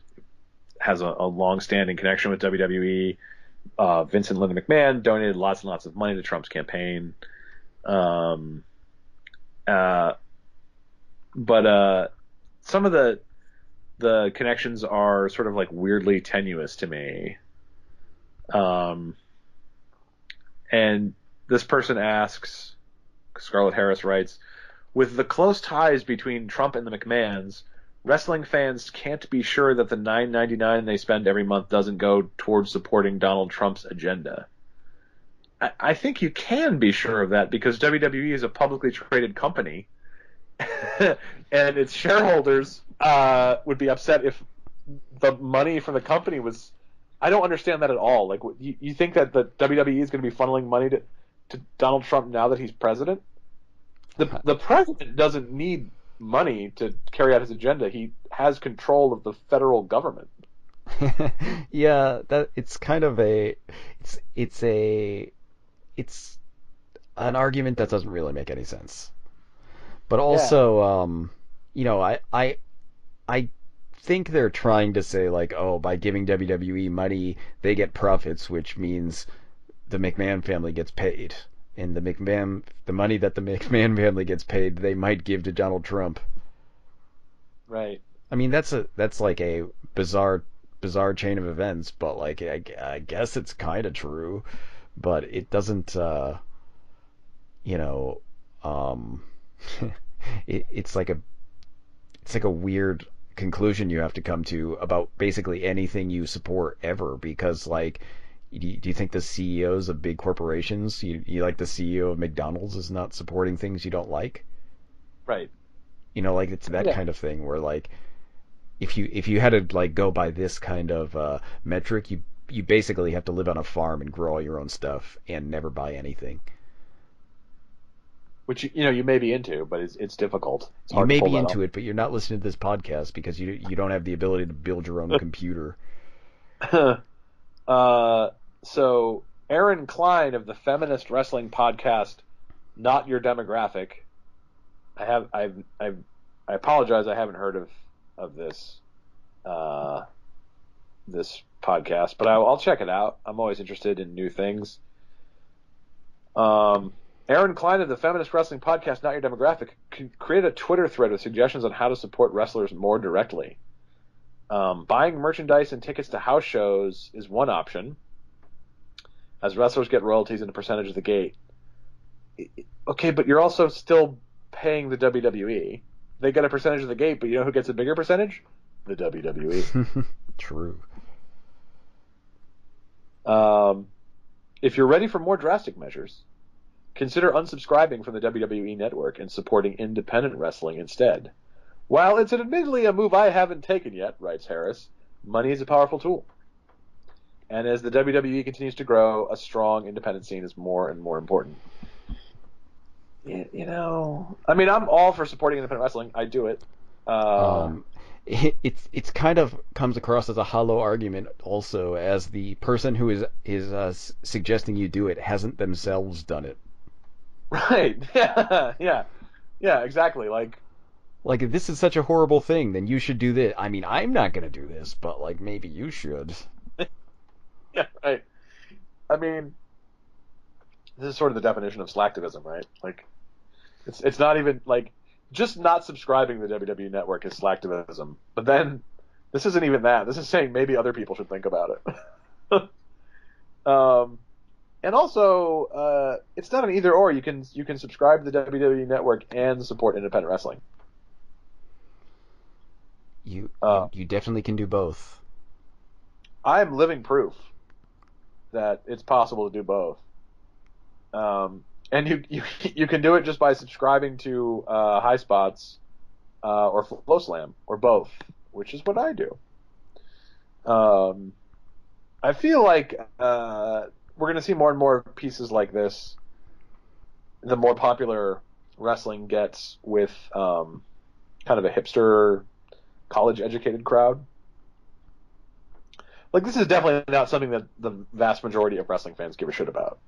has a long-standing connection with WWE. Vince and Linda McMahon donated lots and lots of money to Trump's campaign. But some of the connections are sort of like weirdly tenuous to me. And this person asks, Scarlett Harris writes, with the close ties between Trump and the McMahons, wrestling fans can't be sure that the $9.99 they spend every month doesn't go towards supporting Donald Trump's agenda. I think you can be sure of that because WWE is a publicly traded company, and its shareholders would be upset if the money from the company was... I don't understand that at all. Like, you think that the WWE is going to be funneling money to Donald Trump now that he's president? The president doesn't need money to carry out his agenda. He has control of the federal government. Yeah, that it's kind of it's an argument that doesn't really make any sense. But also, I think they're trying to say like, oh, by giving WWE money, they get profits, which means the McMahon family gets paid. And the money that the McMahon family gets paid, they might give to Donald Trump. Right. I mean, that's like a bizarre chain of events, but like I guess it's kind of true, but it doesn't. It's like a weird conclusion you have to come to about basically anything you support ever, because like, do you think the CEOs of big corporations, you like the CEO of McDonald's is not supporting things you don't like? Right. Like it's that Yeah. kind of thing where like if you had to like go by this kind of metric, you basically have to live on a farm and grow all your own stuff and never buy anything. Which you may be into, but it's difficult. It's You hard to may pull be that into off. it, but you're not listening to this podcast because you don't have the ability to build your own computer. uh, so Aaron Klein of the feminist wrestling podcast, Not Your Demographic. I apologize. I haven't heard of uh, this podcast, but I'll check it out. I'm always interested in new things. Aaron Klein of the feminist wrestling podcast, Not Your Demographic, created a Twitter thread with suggestions on how to support wrestlers more directly. Buying merchandise and tickets to house shows is one option, as wrestlers get royalties and a percentage of the gate. Okay, but you're also still paying the WWE. They get a percentage of the gate, but you know who gets a bigger percentage? The WWE. True. If you're ready for more drastic measures, consider unsubscribing from the WWE network and supporting independent wrestling instead. While it's admittedly a move I haven't taken yet, writes Harris, money is a powerful tool. And as the WWE continues to grow, a strong independent scene is more and more important. I mean, I'm all for supporting independent wrestling. I do it. Um, it's kind of comes across as a hollow argument also, as the person who is suggesting you do it hasn't themselves done it. Right. Yeah, exactly. Like, if this is such a horrible thing, then you should do this. I mean, I'm not gonna do this, but like maybe you should. yeah, right. I mean, this is sort of the definition of slacktivism, right? Like, it's not even like just not subscribing to the WWE network is slacktivism. But then this isn't even that. This is saying maybe other people should think about it. um, and also, it's not an either or. You can subscribe to the WWE network and support independent wrestling. You Uh, you you definitely can do both. I'm living proof that it's possible to do both. And you can do it just by subscribing to High Spots or Flow Slam or both, which is what I do. Um, I feel like we're going to see more and more pieces like this. The more popular wrestling gets with kind of a hipster, college-educated crowd. Like, this is definitely not something that the vast majority of wrestling fans give a shit about.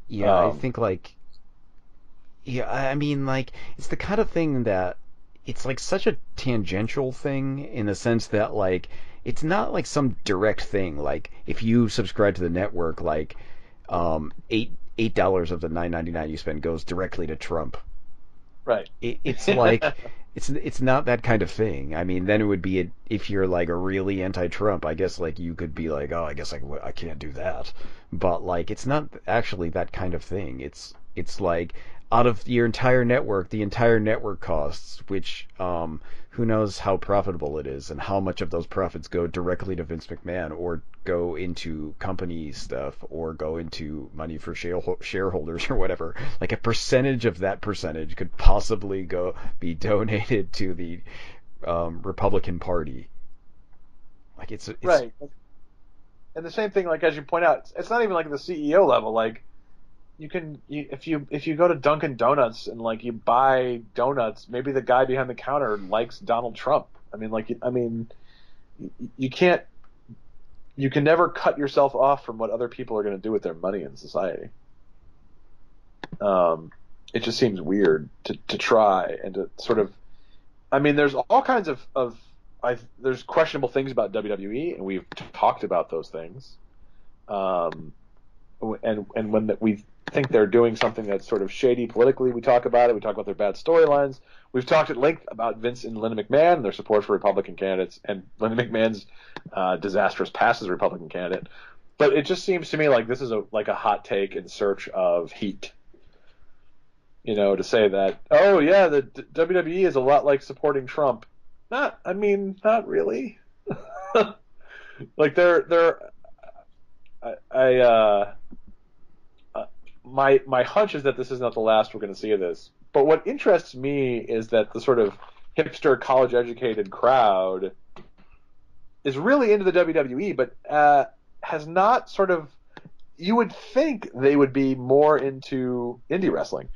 Yeah, I Um, think like yeah, I mean like it's the kind of thing that it's like such a tangential thing in the sense that like it's not like some direct thing. Like if you subscribe to the network, like $8 of the $9.99 you spend goes directly to Trump. right. It's like it's not that kind of thing. I mean, then it would be if you're like a really anti-Trump, I guess like you could be like, oh, I guess I can't do that. But like, it's not actually that kind of thing. It's like out of your entire network, the entire network costs, which who knows how profitable it is and how much of those profits go directly to Vince McMahon or go into company stuff or go into money for shareholders or whatever. Like a percentage of that percentage could possibly go be donated to the Republican Party. Like it's Right. And the same thing, like as you point out, it's not even like the CEO level. Like if you go to Dunkin' Donuts and like you buy donuts, maybe the guy behind the counter likes Donald Trump. You can't you can never cut yourself off from what other people are going to do with their money in society. Um, it just seems weird to try and to sort of. I mean, there's all kinds there's questionable things about WWE, and we've talked about those things. Um, and when we think they're doing something that's sort of shady politically, we talk about it. We talk about their bad storylines. We've talked at length about Vince and Linda McMahon and their support for Republican candidates, and Linda McMahon's disastrous past as a Republican candidate. But it just seems to me like this is like a hot take in search of heat. To say that, oh yeah, the WWE is a lot like supporting Trump. not really. Like they're I my hunch is that this is not the last we're going to see of this. But what interests me is that the sort of hipster college educated crowd is really into the WWE, but has not sort of. You would think they would be more into indie wrestling.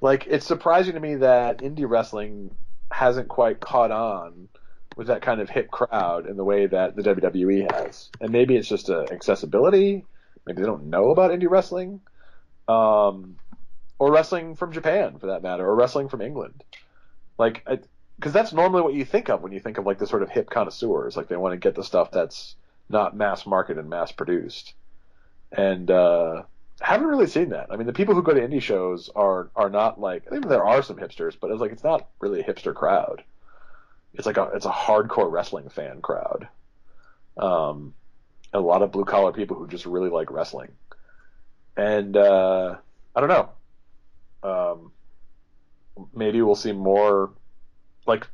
Like it's surprising to me that indie wrestling hasn't quite caught on with that kind of hip crowd in the way that the WWE has. And maybe it's just accessibility. Maybe they don't know about indie wrestling, um, or wrestling from Japan for that matter, or wrestling from England. Like, because that's normally what you think of when you think of like the sort of hip connoisseurs. Like they want to get the stuff that's not mass market and mass produced. And haven't really seen that. I mean, the people who go to indie shows are not like. I think there are some hipsters, but it's not really a hipster crowd. It's a hardcore wrestling fan crowd. Um, a lot of blue collar people who just really like wrestling. And I don't know. Um, Maybe we'll see more. Like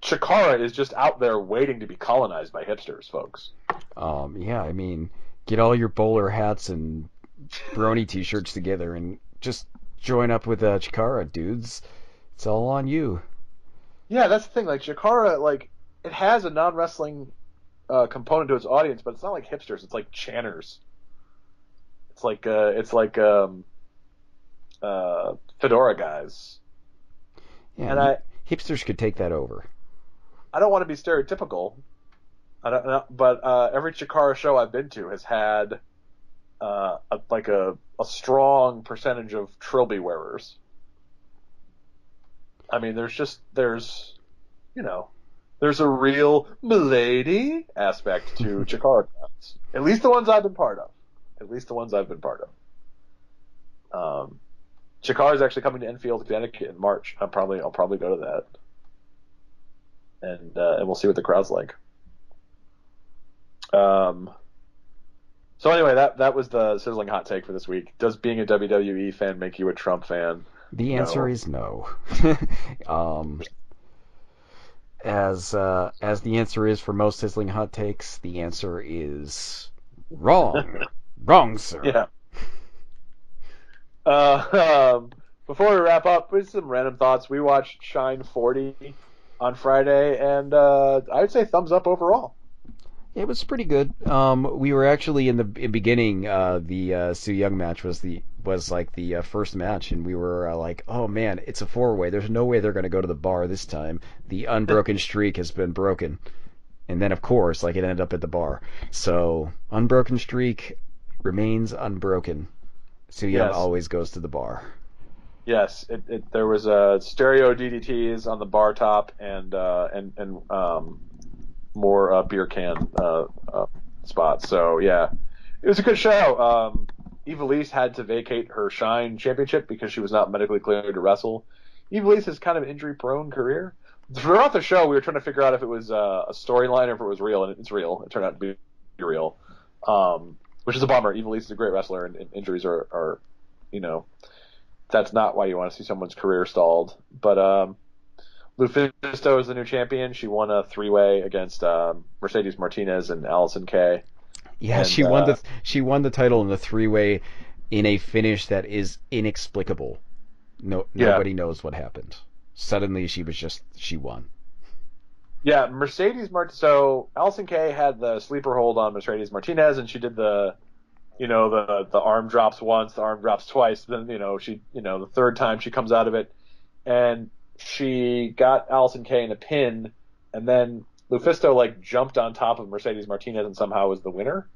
Chikara is just out there waiting to be colonized by hipsters, folks. Yeah, I mean, get all your bowler hats and brony t-shirts together and just join up with Chikara, dudes. It's all on you. Yeah, that's the thing. Like Chikara, like it has a non wrestling component to its audience, but it's not like hipsters. It's like channers. It's like fedora guys. Yeah, And hipsters could take that over. I don't want to be stereotypical. I don't know, but every Chikara show I've been to has had a strong percentage of trilby wearers. I mean, you know there's a real milady aspect to Chikara crowds. At least the ones I've been part of. At least the ones I've been part of. Chikara is actually coming to Enfield, Connecticut in March. I'll probably go to that, and we'll see what the crowd's like. Um, so anyway, that was the sizzling hot take for this week. Does being a WWE fan make you a Trump fan? The answer No. is no. um, as the answer is for most sizzling hot takes, the answer is wrong. Wrong, sir. Yeah. Before we wrap up, with some random thoughts. We watched Shine 40 on Friday, and I would say thumbs up overall. It was pretty good. We were actually in the beginning. The Su Young match was like the first match, and we were like, "Oh man, it's a four-way. There's no way they're going to go to the bar this time. The unbroken streak has been broken." And then, of course, like it ended up at the bar. So unbroken streak remains unbroken. Su Young Yes, always goes to the bar. yes. There was stereo DDTs on the bar top and more beer can spots. So yeah, it was a good show. Ivelisse had to vacate her Shine championship because she was not medically cleared to wrestle. Ivelisse has kind of an injury prone career. Throughout the show, we were trying to figure out if it was a storyline or if it was real, and it's real. It turned out to be real, which is a bummer. Ivelisse is a great wrestler, and injuries are, you know, that's not why you want to see someone's career stalled. But Lufisto is the new champion. She won a three-way against Mercedes Martinez and Allison Kay. Yeah, And she won the title in the three-way in a finish that is inexplicable. No, yeah, nobody knows what happened. Suddenly, she won. yeah, So Allison Kay had the sleeper hold on Mercedes Martinez, and she did the arm drops once, the arm drops twice. Then the third time she comes out of it, and she got Allison Kay in a pin, and then Lufisto like jumped on top of Mercedes Martinez and somehow was the winner.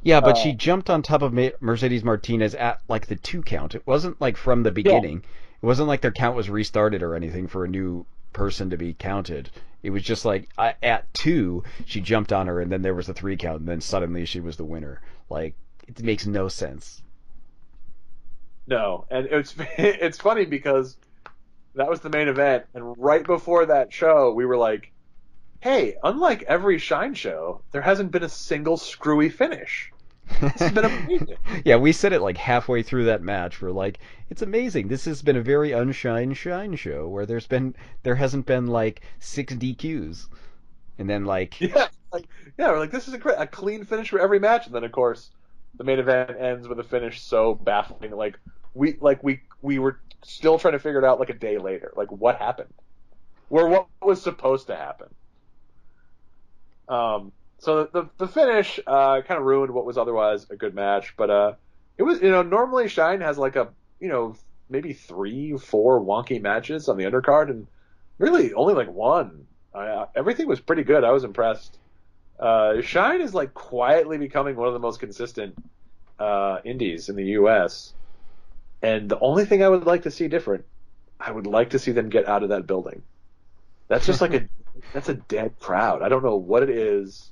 Yeah, but Uh, she jumped on top of Mercedes Martinez at like the 2 count. It wasn't like from the yeah, beginning. It wasn't like their count was restarted or anything for a new person to be counted. It was just like at 2, she jumped on her, and then there was a 3 count, and then suddenly she was the winner. Like, it makes no sense. no, and it's funny because that was the main event, and right before that show, we were like, "Hey, unlike every Shine show, there hasn't been a single screwy finish." This has been amazing. Yeah, we said it like halfway through that match. We're like, it's amazing. This has been a very shine show where there hasn't been like 6 DQs, and then like Yeah, we're like, this is a clean finish for every match, and then of course the main event ends with a finish so baffling. We were still trying to figure it out like a day later. Like what happened? What was supposed to happen? So the finish kind of ruined what was otherwise a good match, but it was normally Shine has like a maybe 3-4 wonky matches on the undercard, and really only like one. Everything was pretty good. I was impressed. Shine is like quietly becoming one of the most consistent indies in the U.S. And the only thing I would like to see different, I would like to see them get out of that building. That's just like that's a dead crowd. I don't know what it is.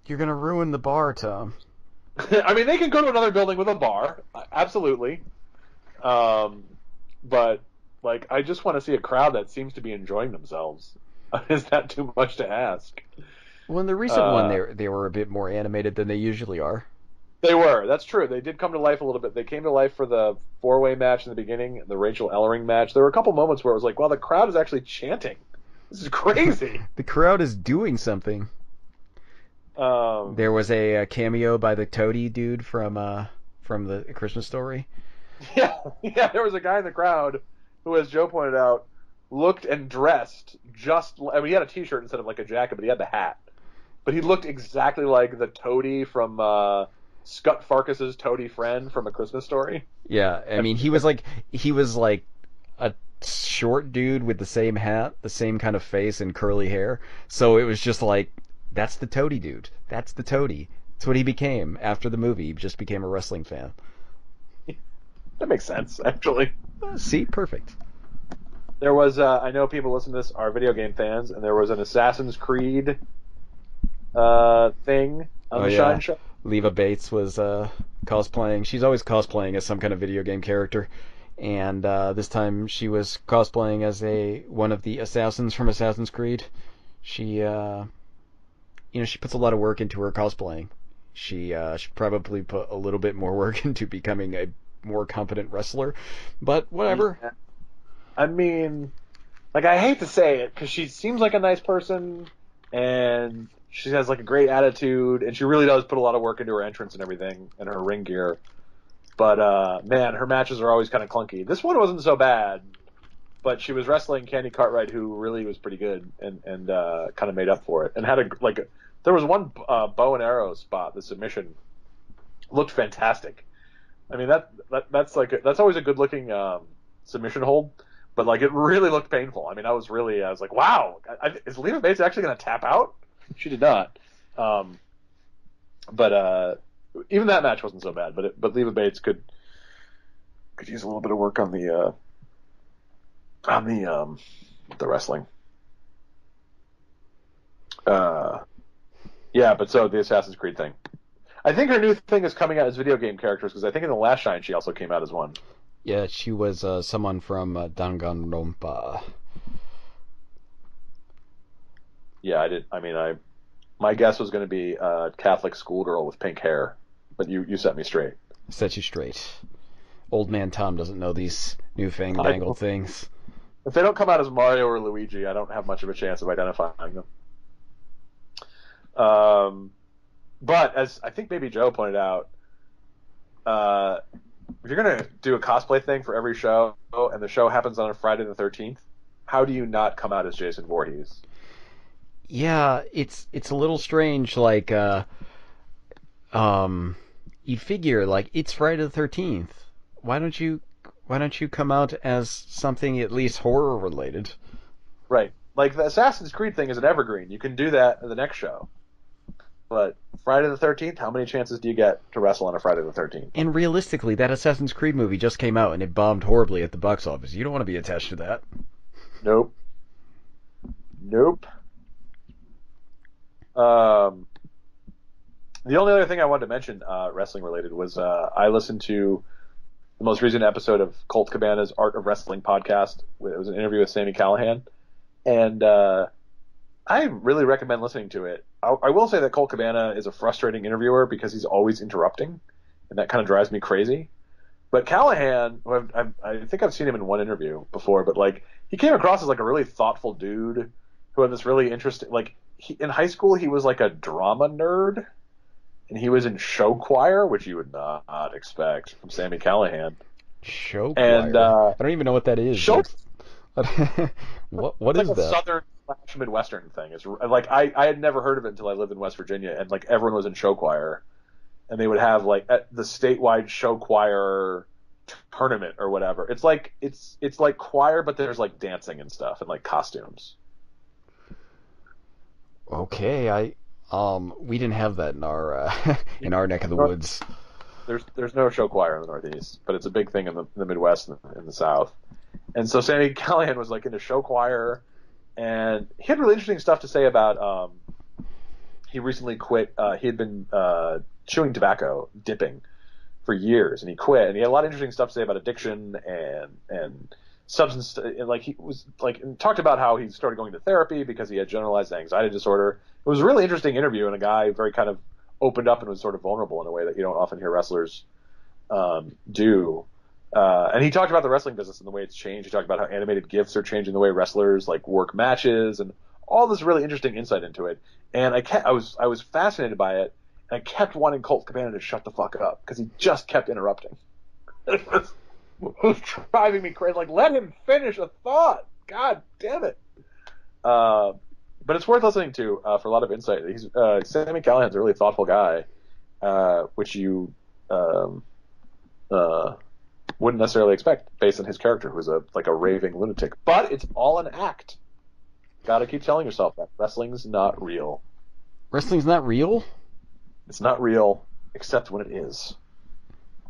you're gonna ruin the bar, Tom. I mean, they can go to another building with a bar, absolutely. But like, I just want to see a crowd that seems to be enjoying themselves. Is that too much to ask? Well, in the recent one, they were a bit more animated than they usually are. They were. That's true. They did come to life a little bit. They came to life for the four-way match in the beginning, the Rachel Ellering match. There were a couple moments where it was like, wow, the crowd is actually chanting. This is crazy. The crowd is doing something. There was a cameo by the Toady dude from the Christmas Story. Yeah, there was a guy in the crowd who, as Joe pointed out, looked and dressed he had a t-shirt instead of like a jacket, but he had the hat. But he looked exactly like the Toady from Scut Farkus's Toady friend from A Christmas Story. Yeah, I mean, he was like a short dude with the same hat, the same kind of face and curly hair. So it was just like, that's the Toady dude. That's the Toady. That's what he became after the movie. He just became a wrestling fan. That makes sense, actually. See, perfect. There was, I know people listening to this are video game fans, and there was an Assassin's Creed thing on the Shine Show. Leva Bates was cosplaying. She's always cosplaying as some kind of video game character. And this time she was cosplaying as one of the assassins from Assassin's Creed. She she puts a lot of work into her cosplaying. She should probably put a little bit more work into becoming a more competent wrestler, but whatever. Yeah. I mean, like, I hate to say it because she seems like a nice person and she has like a great attitude and she really does put a lot of work into her entrance and everything and her ring gear. But man, her matches are always kind of clunky. This one wasn't so bad, but she was wrestling Candy Cartwright, who really was pretty good and kind of made up for it and had there was one bow and arrow spot. The submission looked fantastic. I mean that's always a good looking submission hold, but like it really looked painful. I mean I was like, wow, is Leva Bates actually going to tap out? She did not. But even that match wasn't so bad. But Leva Bates could use a little bit of work on the wrestling. Yeah, but so the Assassin's Creed thing. I think her new thing is coming out as video game characters because I think in the last Shine she also came out as one. Yeah, she was someone from Danganronpa. Yeah, I did. I mean, my guess was going to be a Catholic schoolgirl with pink hair, but you set me straight. Set you straight. Old man Tom doesn't know these newfangled things. If they don't come out as Mario or Luigi, I don't have much of a chance of identifying them. But as I think maybe Joe pointed out, if you're going to do a cosplay thing for every show and the show happens on a Friday the 13th, how do you not come out as Jason Voorhees? Yeah, it's a little strange. Like, you figure like it's Friday the 13th. Why don't you come out as something at least horror related? Right. Like the Assassin's Creed thing is an evergreen. You can do that in the next show. But Friday the 13th, how many chances do you get to wrestle on a Friday the 13th? And realistically, that Assassin's Creed movie just came out and it bombed horribly at the box office. You don't want to be attached to that. Nope. The only other thing I wanted to mention, wrestling related, was I listened to the most recent episode of Colt Cabana's Art of Wrestling podcast. It was an interview with Sami Callihan, and I really recommend listening to it. I will say that Colt Cabana is a frustrating interviewer because he's always interrupting, and that kind of drives me crazy. But Callahan, I think I've seen him in one interview before, but like he came across as like a really thoughtful dude who had this really interesting like in high school he was like a drama nerd and he was in show choir, which you would not expect from Sammy Callahan. Show And choir. I don't even know what that is. show What it's is like a that? southern slash midwestern thing. It's like I had never heard of it until I lived in West Virginia, and like everyone was in show choir, and they would have like the statewide show choir tournament or whatever. It's like choir, but there's like dancing and stuff and like costumes. Okay, we didn't have that in our in our neck of the woods. There's no show choir in the Northeast, but it's a big thing in the Midwest and in the South. And so Sammy Callahan was like in a show choir, and he had really interesting stuff to say about. He recently quit. He had been chewing tobacco, dipping, for years, and he quit. And he had a lot of interesting stuff to say about addiction and substance. And like he was like and talked about how he started going to therapy because he had generalized anxiety disorder. It was a really interesting interview, and a guy very kind of opened up and was sort of vulnerable in a way that you don't often hear wrestlers do. And he talked about the wrestling business and the way it's changed. He talked about how animated GIFs are changing the way wrestlers like work matches and all this really interesting insight into it. And I was fascinated by it. And I kept wanting Colt Cabana to shut the fuck up because he just kept interrupting. It was driving me crazy. Like, let him finish a thought. God damn it. But it's worth listening to for a lot of insight. He's Sammy Callahan's a really thoughtful guy, which you wouldn't necessarily expect based on his character, who's a raving lunatic. But it's all an act. Gotta keep telling yourself that wrestling's not real. Wrestling's not real? It's not real, except when it is.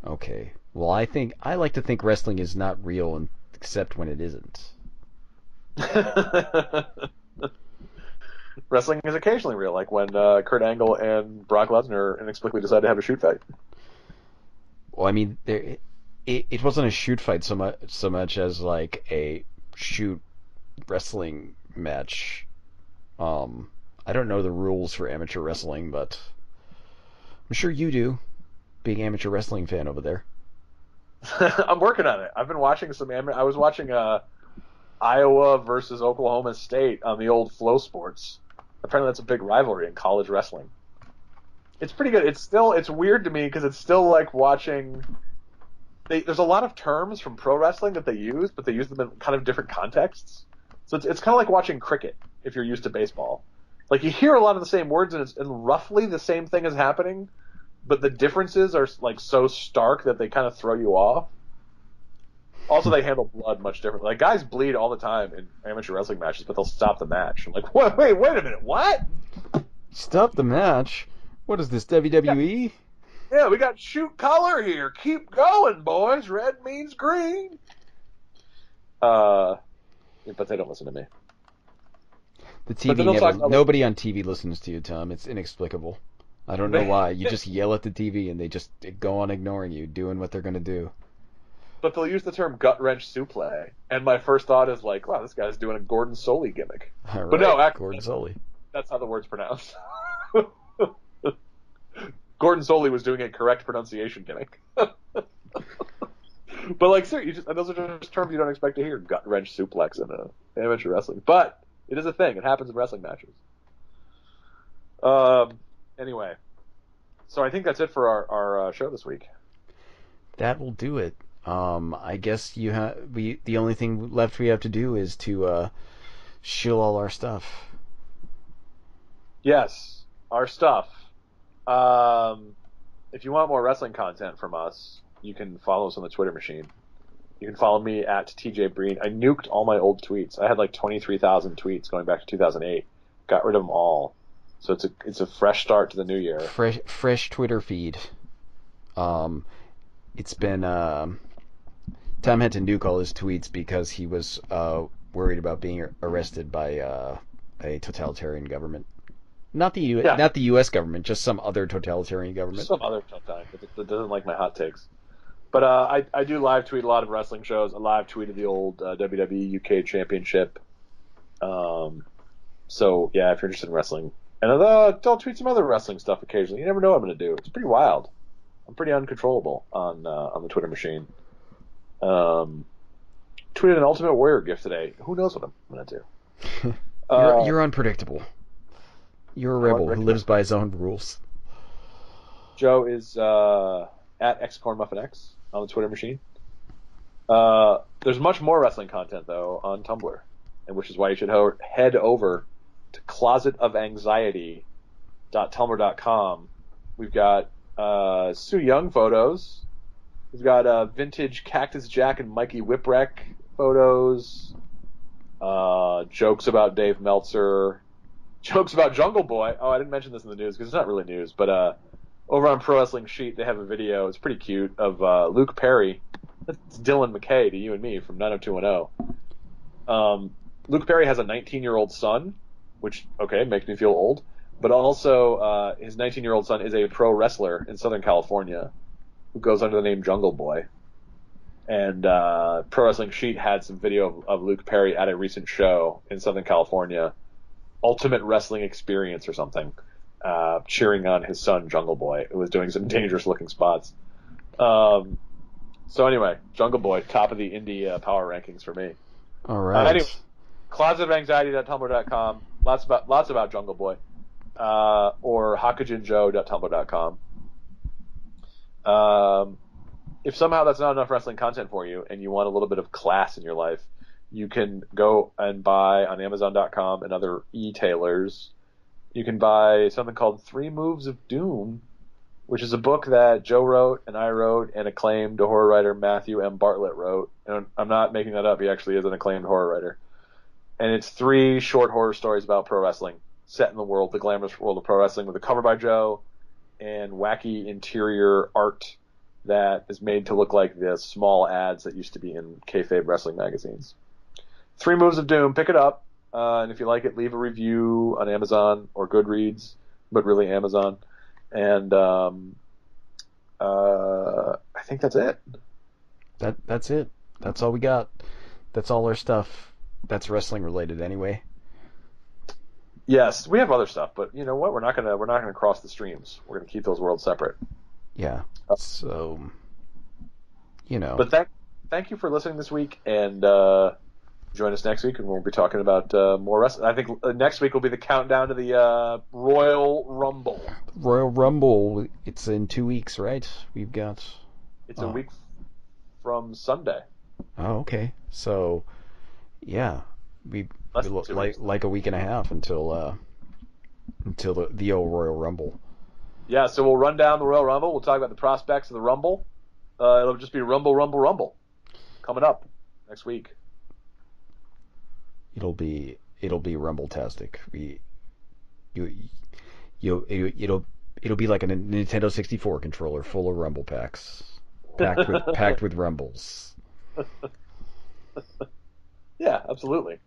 Okay. Well, I like to think wrestling is not real, except when it isn't. Wrestling is occasionally real, like when Kurt Angle and Brock Lesnar inexplicably decided to have a shoot fight. Well, I mean, it wasn't a shoot fight so much as like a shoot wrestling match. I don't know the rules for amateur wrestling, but I'm sure you do, being an amateur wrestling fan over there. I'm working on it. I've been watching I was watching Iowa versus Oklahoma State on the old Flow Sports. Apparently that's a big rivalry in college wrestling. It's pretty good. It's weird to me because it's still like watching. There's a lot of terms from pro wrestling that they use, but they use them in kind of different contexts. So it's kind of like watching cricket if you're used to baseball. Like you hear a lot of the same words and roughly the same thing is happening, but the differences are like so stark that they kind of throw you off. Also, they handle blood much differently. Like guys bleed all the time in amateur wrestling matches, but they'll stop the match. I'm like, wait a minute, what? Stop the match? What is this, WWE? Yeah, we got shoot color here. Keep going, boys. Red means green. But they don't listen to me. The TV nobody on TV listens to you, Tom. It's inexplicable. I don't know why. You just yell at the TV and they just go on ignoring you, doing what they're going to do. But they'll use the term gut wrench suplex, and my first thought is like, wow, this guy's doing a Gordon Soley gimmick. Right, but no, actually, Gordon Soley. That's how the word's pronounced. Gordon Soley was doing a correct pronunciation gimmick. But like, seriously, those are just terms you don't expect to hear. Gut wrench suplex in amateur wrestling, but it is a thing. It happens in wrestling matches. Anyway, so I think that's it for our show this week. That will do it. I guess the only thing left we have to do is to shill all our stuff. Yes, our stuff. If you want more wrestling content from us, you can follow us on the Twitter machine. You can follow me at TJ Breen. I nuked all my old tweets. I had like 23,000 tweets going back to 2008. Got rid of them all. So it's a fresh start to the new year. Fresh Twitter feed. It's been Tom had to nuke all his tweets because he was worried about being arrested by a totalitarian government. Not the U.S. government, just some other totalitarian government. Some other totalitarian that doesn't like my hot takes. But I do live tweet a lot of wrestling shows. I live tweeted the old WWE UK Championship. So yeah, if you're interested in wrestling, And I'll tweet some other wrestling stuff occasionally. You never know what I'm going to do. It's pretty wild. I'm pretty uncontrollable on the Twitter machine. Tweeted an Ultimate Warrior gift today. Who knows what I'm going to do? You're unpredictable. You're a rebel who lives by his own rules. Joe is at xcornmuffinx on the Twitter machine. There's much more wrestling content, though, on Tumblr, and which is why you should head over to closetofanxiety.tumblr.com. We've got Sue Young photos. We've got vintage Cactus Jack and Mikey Whipwreck photos. Jokes about Dave Meltzer. Jokes about Jungle Boy. Oh, I didn't mention this in the news because it's not really news, but over on Pro Wrestling Sheet, they have a video. It's pretty cute of Luke Perry. That's Dylan McKay to you and me from 90210. Luke Perry has a 19-year-old son, which, okay, makes me feel old. But also, his 19-year-old son is a pro wrestler in Southern California who goes under the name Jungle Boy. And Pro Wrestling Sheet had some video of Luke Perry at a recent show in Southern California, Ultimate Wrestling Experience or something, cheering on his son Jungle Boy, who was doing some dangerous-looking spots. So anyway, Jungle Boy, top of the indie power rankings for me. All right. Anyway, closetofanxiety.tumblr.com. Lots about Jungle Boy. Or hakujinjo.tumblr.com. If somehow that's not enough wrestling content for you and you want a little bit of class in your life, you can go and buy on Amazon.com and other e-tailers. You can buy something called 3 Moves of Doom, which is a book that Joe wrote and I wrote and acclaimed horror writer Matthew M. Bartlett wrote. And I'm not making that up. He actually is an acclaimed horror writer. And it's 3 short horror stories about pro wrestling set in the glamorous world of pro wrestling, with a cover by Joe and wacky interior art that is made to look like the small ads that used to be in kayfabe wrestling magazines. 3 Moves of Doom. Pick it up. And if you like it, leave a review on Amazon or Goodreads, but really Amazon. And I think that's it. That's it. That's all we got. That's all our stuff. That's wrestling related anyway. Yes, we have other stuff, but you know what? We're not gonna cross the streams. We're gonna keep those worlds separate. Yeah. So, But thank you for listening this week, and join us next week, and we'll be talking about more wrestling. I think next week will be the countdown to the Royal Rumble. Royal Rumble. It's in 2 weeks, right? We've got. It's a week from Sunday. Oh, okay. So, yeah, we like a week and a half until the old Royal Rumble. Yeah, so we'll run down the Royal Rumble. We'll talk about the prospects of the Rumble. It'll just be Rumble, Rumble, Rumble coming up next week. It'll be Rumble-tastic. It'll be like a Nintendo 64 controller full of Rumble packs, packed with Rumbles. Yeah, absolutely.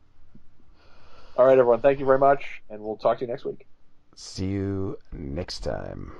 All right, everyone. Thank you very much, and we'll talk to you next week. See you next time.